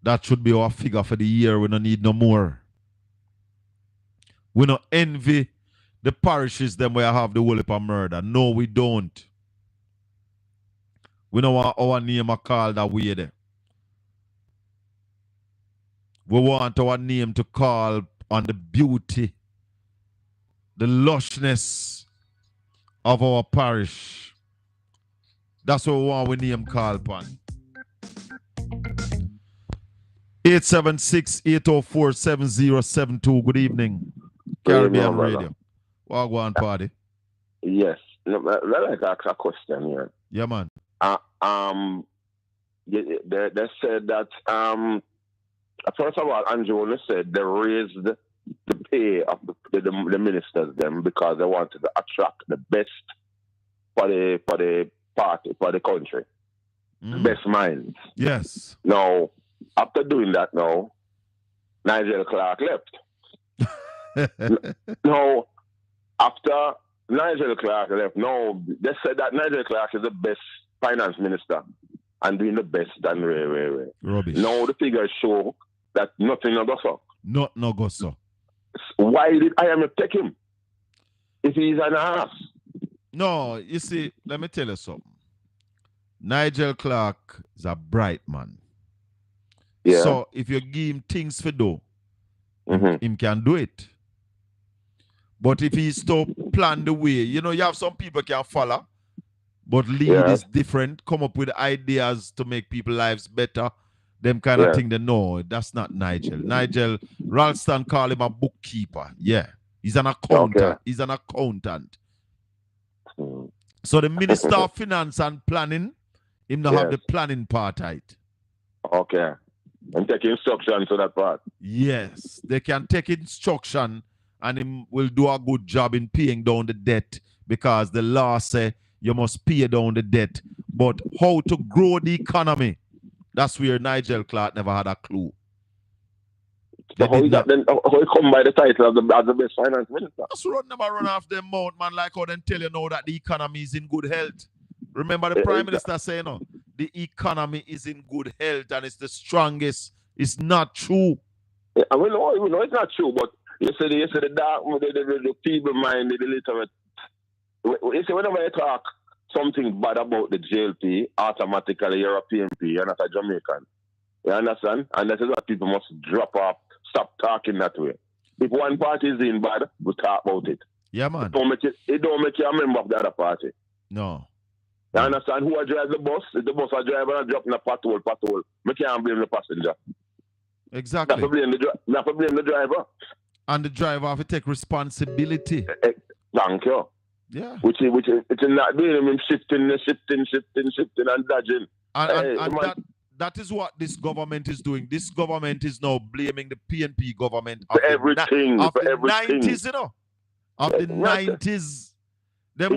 That should be our figure for the year. We don't need no more. We don't envy the parishes them where have the whole heap of murder. No, we don't. We don't want our name called that way there. We want our name to call on the beauty, the lushness of our parish. That's what we want our name called upon. 876-804-7072. Good evening. Caribbean Radio. Wagwan party.
Yes. No, I'd like to ask a question here.
Yeah, man.
They said that, first of all, Andrew said they raised the pay of the ministers them because they wanted to attract the best for the party, for the country. Best minds.
Yes.
Now, after doing that now, Nigel Clark left. No, after Nigel Clark left, no, they said that Nigel Clark is the best finance minister and doing the best and way.
Rubbish.
Now the figures show that nothing no go so.
No go so.
Why did IMF take him if he's an ass?
No, you see, let me tell you something. Nigel Clark is a bright man.
Yeah.
So if you give him things for do, him can do it. But if he's to plan the way, you have some people can follow, but lead is different. Come up with ideas to make people's lives better. Them kind of thing. They know that's not Nigel. Nigel, Ralston call him a bookkeeper. Yeah, he's an accountant.
Okay.
He's an accountant. So the Minister of Finance and Planning, him not have the planning part right.
Okay. And take instruction to that part.
Yes, they can take instruction and him will do a good job in paying down the debt because the law say you must pay down the debt. But how to grow the economy, that's where Nigel Clark never had a clue.
So how he come by the title of the best finance minister?
That's never run off them mouth, man, like how they tell you now that the economy is in good health. Remember the Prime Minister saying, no, the economy is in good health and it's the strongest. It's not true.
Yeah, we know it's not true, but you say the dark, the feeble mind, the little bit. You see, whenever you talk something bad about the JLP, automatically you're a PNP, you're not a Jamaican. You understand? And that is what people must drop off, stop talking that way. If one party is in bad, we talk about it.
Yeah, man.
It don't make you a member of the other party.
No.
You understand? Who drives the bus? If the bus are driving and dropping a pothole. We can't blame the passenger.
Exactly.
Not to blame the driver.
And the driver have to take responsibility.
Thank you.
Yeah.
Which is not doing him shifting and dodging.
And that is what this government is doing. This government is now blaming the PNP government
for everything.
Of
for
the
everything.
90s, you know. Of the 90s.
If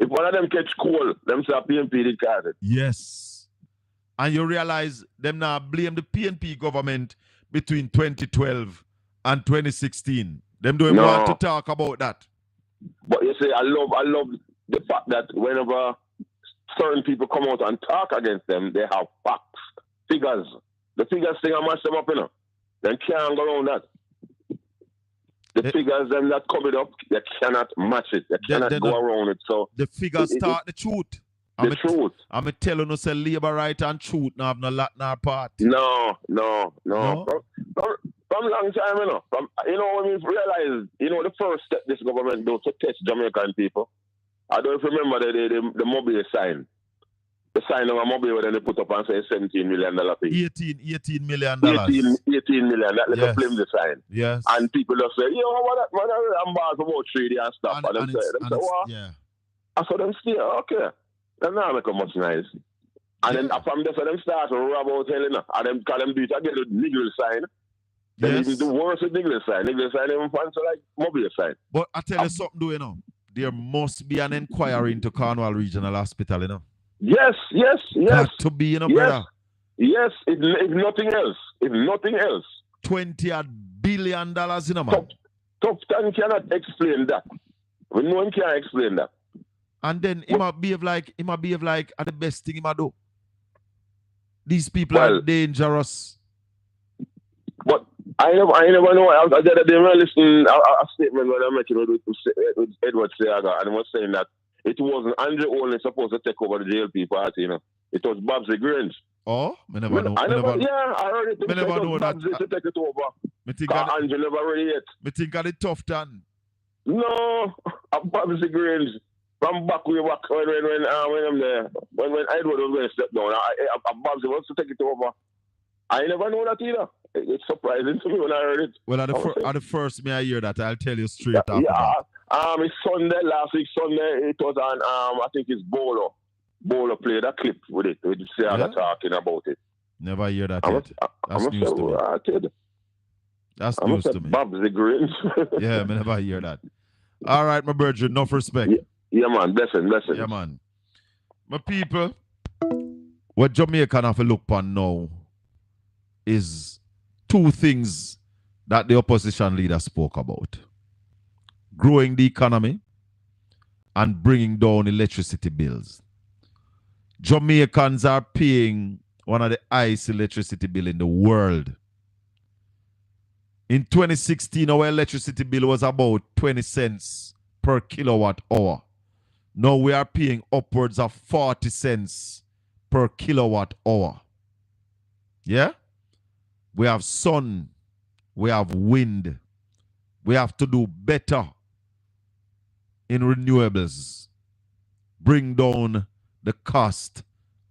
one of them catch coal, them say PNP did cause it.
Yes. And you realize them now blame the PNP government between 2012 and 2016. Them don't want to talk about that.
But you see, I love the fact that whenever certain people come out and talk against them, they have facts, figures. The figures thing I mash them up, you know. They can't go around that. The figures them that coming up, they cannot match it. They cannot go around it. So
the figures start the truth.
The truth.
I'm telling you, say labor right and truth now have no lot in our part.
No. From long time, you know. When we realize, the first step this government do to test Jamaican people. I don't remember the mobile sign. The sign of a mobile where they put up and say $17 million fee.
$18 million.
18 million. That little flame the sign.
Yes.
And people just say, what I'm bad for about 3D and stuff. And them say, what?
Yeah.
I saw them stay, okay. Then now make a much nice. And then from there, so them start to rob out hell, and them call them do it again with niggle sign. Then even the worse with niggle sign. Niggle sign even fancy like mobile sign.
But I tell you something, do you know? There must be an inquiry into Cornwall Regional Hospital, you know?
Yes.
Got to be, you know, brother.
Yes, if nothing else.
$20 billion, you know, man.
Top 10 cannot explain that. No one can explain that.
And then he might behave like the best thing he might do. These people are dangerous.
But I never know. I didn't listen a statement when I met with Edward Seaga, and he was saying that it wasn't Andrew only supposed to take over the JLP party, you know. It was Babsy Grange.
Oh, I never know.
I heard it.
I never know that.
Babsy to take it over. Andrew never ready yet.
Me think of the tough done.
No, Babsy Grange. From back way back when Edward was going to step down, Babsy wants to take it over. I never know that either. It's surprising to me when I heard it.
Well, at the first me I hear that, I'll tell you straight after that.
It's Sunday, last week Sunday, it was on, I think it's Bolo. Bolo played a clip with it, with Seaga talking about it.
Never hear that yet. That's news to me. That's news to me.
Babsy Grange.
Yeah, I never hear that. All right, my virgin, enough respect.
Yeah, man, blessing.
Yeah, man. My people, what Jamaican have to look upon now is two things that the opposition leader spoke about. Growing the economy and bringing down electricity bills. Jamaicans are paying one of the highest electricity bill in the world. In 2016, our electricity bill was about 20 cents per kilowatt hour. Now we are paying upwards of 40 cents per kilowatt hour. Yeah? We have sun. We have wind. We have to do better in renewables. Bring down the cost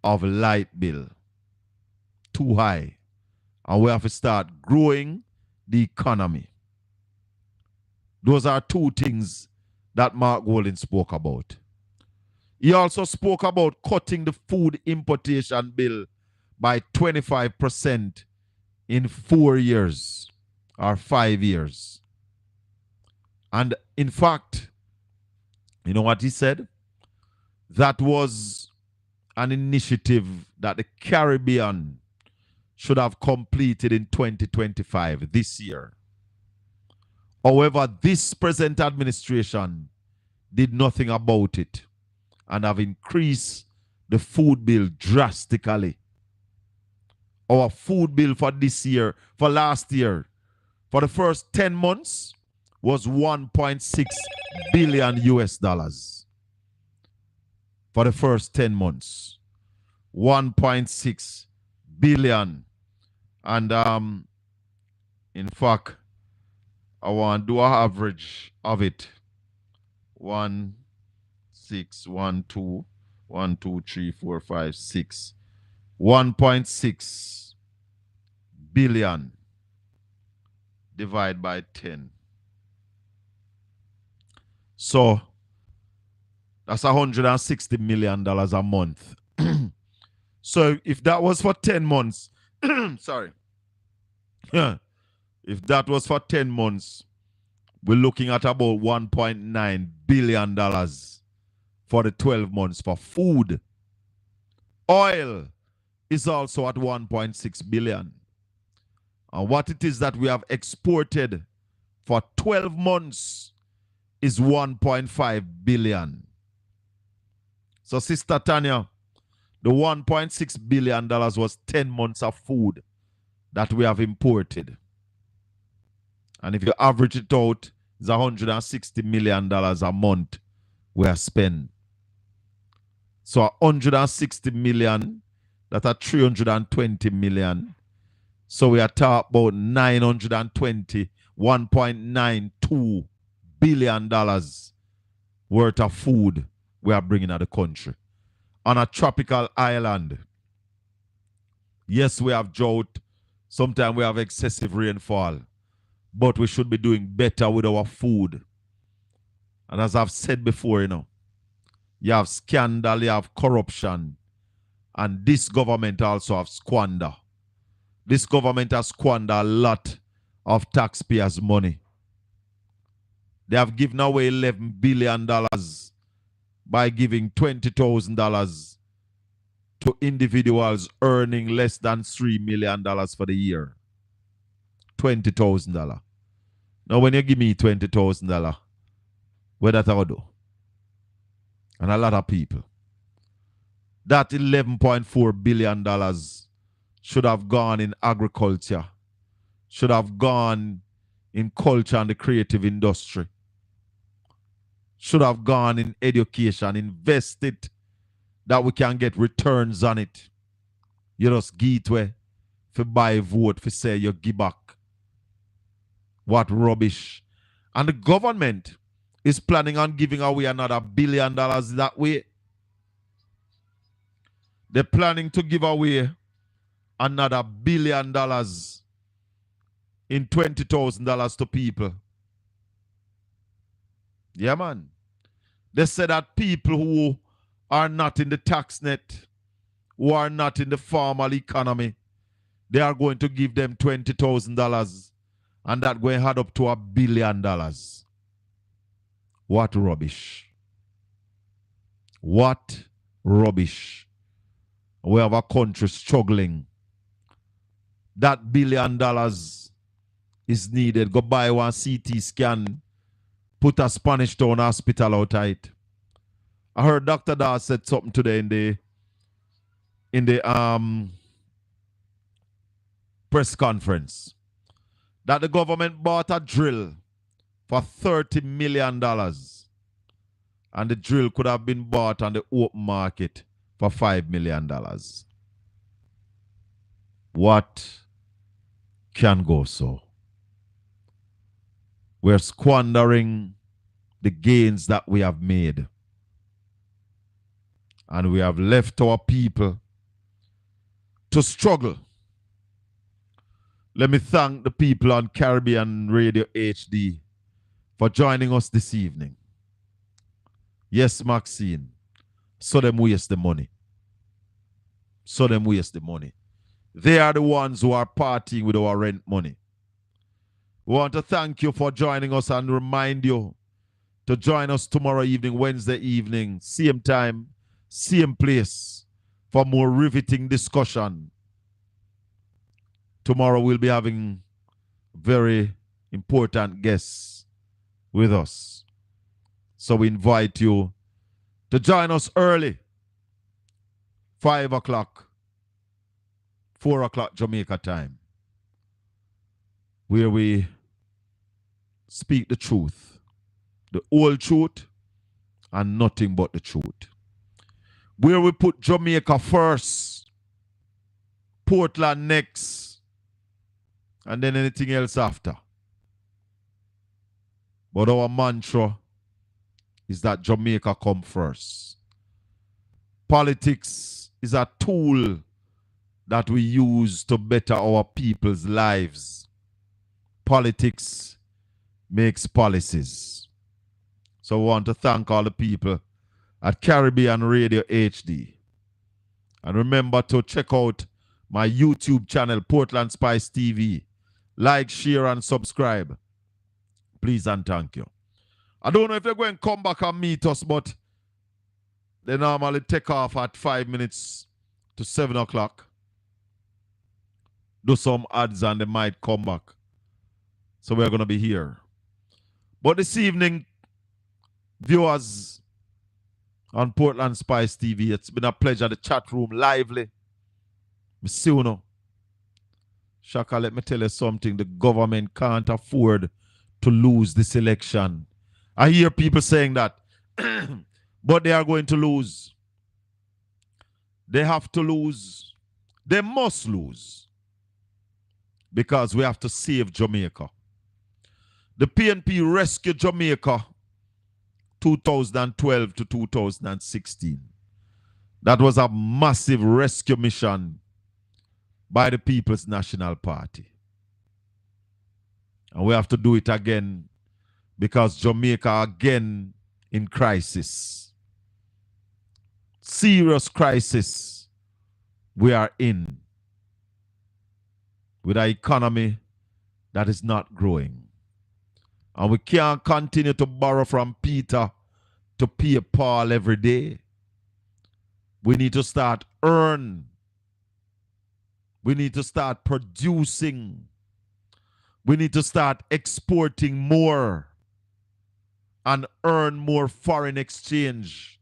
of light bill. Too high. And we have to start growing the economy. Those are two things that Mark Golding spoke about. He also spoke about cutting the food importation bill by 25% in 4 years or 5 years. And in fact, you know what he said? That was an initiative that the Caribbean should have completed in 2025, this year. However, this present administration did nothing about it and have increased the food bill drastically. Our food bill for this year, for last year, for the first 10 months was $1.6 billion US. for the first 10 months. 1.6 billion. And in fact, I want to do an average of it. 1, 6, 1, 2, 1, 2, 3, 4, 5, 6. 1.6 billion divided by 10. So that's $160 million a month. So if that was for 10 months, sorry. If that was for 10 months, we're looking at about $1.9 billion for the 12 months for food. Oil is also at 1.6 billion. And what it is that we have exported for 12 months is 1.5 billion. So, Sister Tanya, the $1.6 billion was 10 months of food that we have imported. And if you average it out, it's $160 million a month we have spent. So 160 million, that's a 320 million. So we are talking about 920, $1.92 billion worth of food we are bringing to the country. On a tropical island. Yes, we have drought. Sometimes we have excessive rainfall. But we should be doing better with our food. And as I've said before, you have scandal, you have corruption. And this government also have squander. This government has squandered a lot of taxpayers' money. They have given away $11 billion by giving $20,000 to individuals earning less than $3 million for the year. $20,000. Now, when you give me $20,000, what that I do? And a lot of people. That $11.4 billion should have gone in agriculture, should have gone in culture and the creative industry, should have gone in education, invest it that we can get returns on it. You just give it away for buy vote, for say you give back. What rubbish. And the government is planning on giving away another $1 billion that way. They're planning to give away another $1 billion in $20,000 to people. Yeah, man. They said that people who are not in the tax net, who are not in the formal economy, they are going to give them $20,000 and that going to add up to $1 billion. What rubbish. What rubbish. We have a country struggling. That $1 billion is needed. Go buy one CT scan. Put a Spanish Town hospital outside. I heard Dr. Dar said something today in the press conference that the government bought a drill for $30 million. And the drill could have been bought on the open market for $5 million. What can go so? We're squandering the gains that we have made. And we have left our people to struggle. Let me thank the people on Caribbean Radio HD for joining us this evening. Yes, Maxine. So them waste the money. So them waste the money. They are the ones who are partying with our rent money. We want to thank you for joining us and remind you to join us tomorrow evening, Wednesday evening, same time, same place, for more riveting discussion. Tomorrow we'll be having very important guests with us. So we invite you to join us early, 5 o'clock, 4 o'clock Jamaica time, where we speak the truth, the whole truth, and nothing but the truth. where we put Jamaica first, Portland next, and then anything else after. But our mantra is that Jamaica come first. Politics is a tool that we use to better our people's lives. Politics makes policies. So I want to thank all the people at Caribbean Radio HD. And remember to check out my YouTube channel, Portland Spice TV. Like, share, and subscribe. Please and thank you. I don't know if you're going to come back and meet us, but they normally take off at 5 minutes to 7 o'clock. Do some ads and they might come back. So we're going to be here. But this evening, viewers on Portland Spice TV, it's been a pleasure. The chat room lively. Misuno. Shaka, let me tell you something. The government can't afford to lose this election. I hear people saying that, but they are going to lose. They have to lose. They must lose. Because we have to save Jamaica. The PNP rescued Jamaica 2012 to 2016. That was a massive rescue mission by the People's National Party. And we have to do it again because Jamaica again in crisis. Serious crisis we are in with an economy that is not growing. And we can't continue to borrow from Peter to pay Paul every day. We need to start earn. We need to start producing. We need to start exporting more and earn more foreign exchange.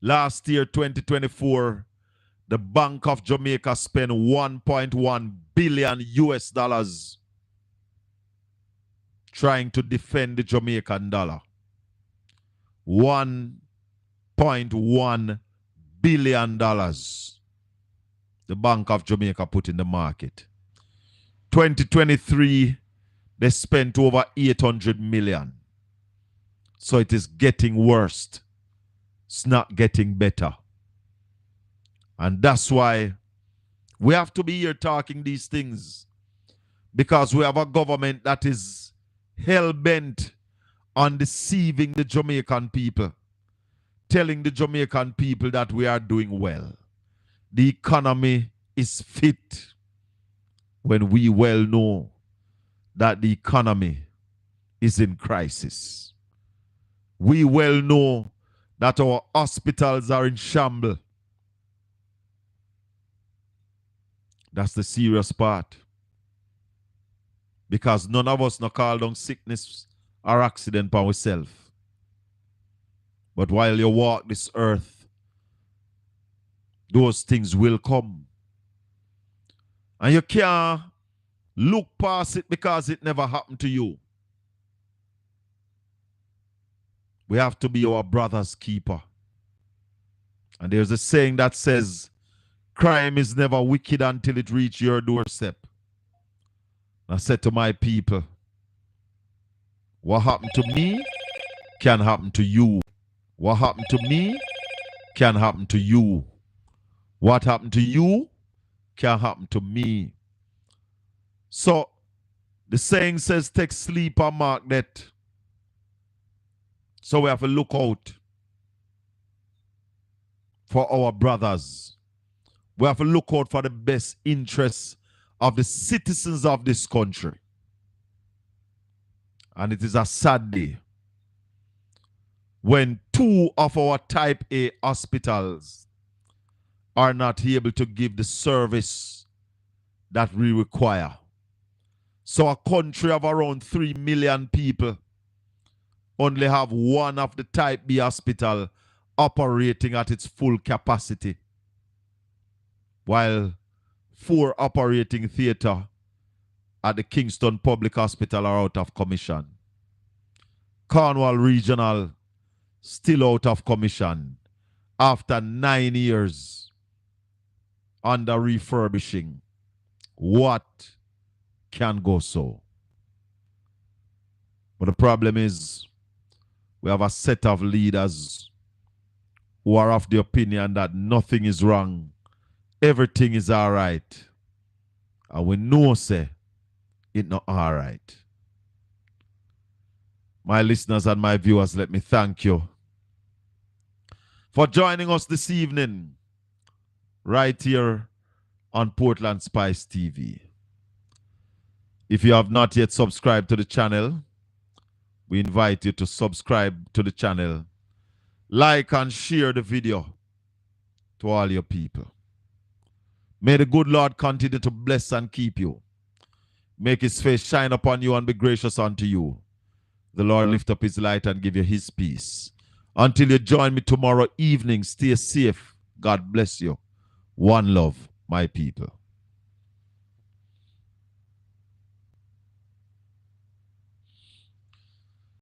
Last year, 2024, the Bank of Jamaica spent $1.1 billion US dollars trying to defend the Jamaican dollar. $1.1 billion the Bank of Jamaica put in the market. 2023, they spent over 800 million. So it is getting worse. It's not getting better. And that's why we have to be here talking these things. Because we have a government that is hell-bent on deceiving the Jamaican people. Telling the Jamaican people that we are doing well. The economy is fit. When we well know that the economy is in crisis. We well know that our hospitals are in shambles. That's the serious part. Because none of us no call down sickness or accident by ourselves. But while you walk this earth, those things will come. And you can't look past it because it never happened to you. We have to be our brother's keeper. And there's a saying that says, crime is never wicked until it reaches your doorstep. I said to my people, what happened to me can happen to you. What happened to me can happen to you. What happened to you can happen to me. So, the saying says, take sleep and mark that. So we have to look out for our brothers. We have to look out for the best interests of the citizens of this country. And it is a sad day when 2 of our type A hospitals are not able to give the service that we require. So a country of around 3 million people only have 1 of the type B hospital operating at its full capacity, while 4 operating theater at the Kingston Public Hospital are out of commission. Cornwall Regional still out of commission after 9 years under refurbishing. What can go so? But the problem is we have a set of leaders who are of the opinion that nothing is wrong, everything is all right. And we know, say, it's not all right. My listeners and my viewers, let me thank you for joining us this evening right here on Portland Spice TV. If you have not yet subscribed to the channel, we invite you to subscribe to the channel, like and share the video to all your people. May the good Lord continue to bless and keep you. Make his face shine upon you and be gracious unto you. The Lord lift up his light and give you his peace. Until you join me tomorrow evening, stay safe. God bless you. One love, my people.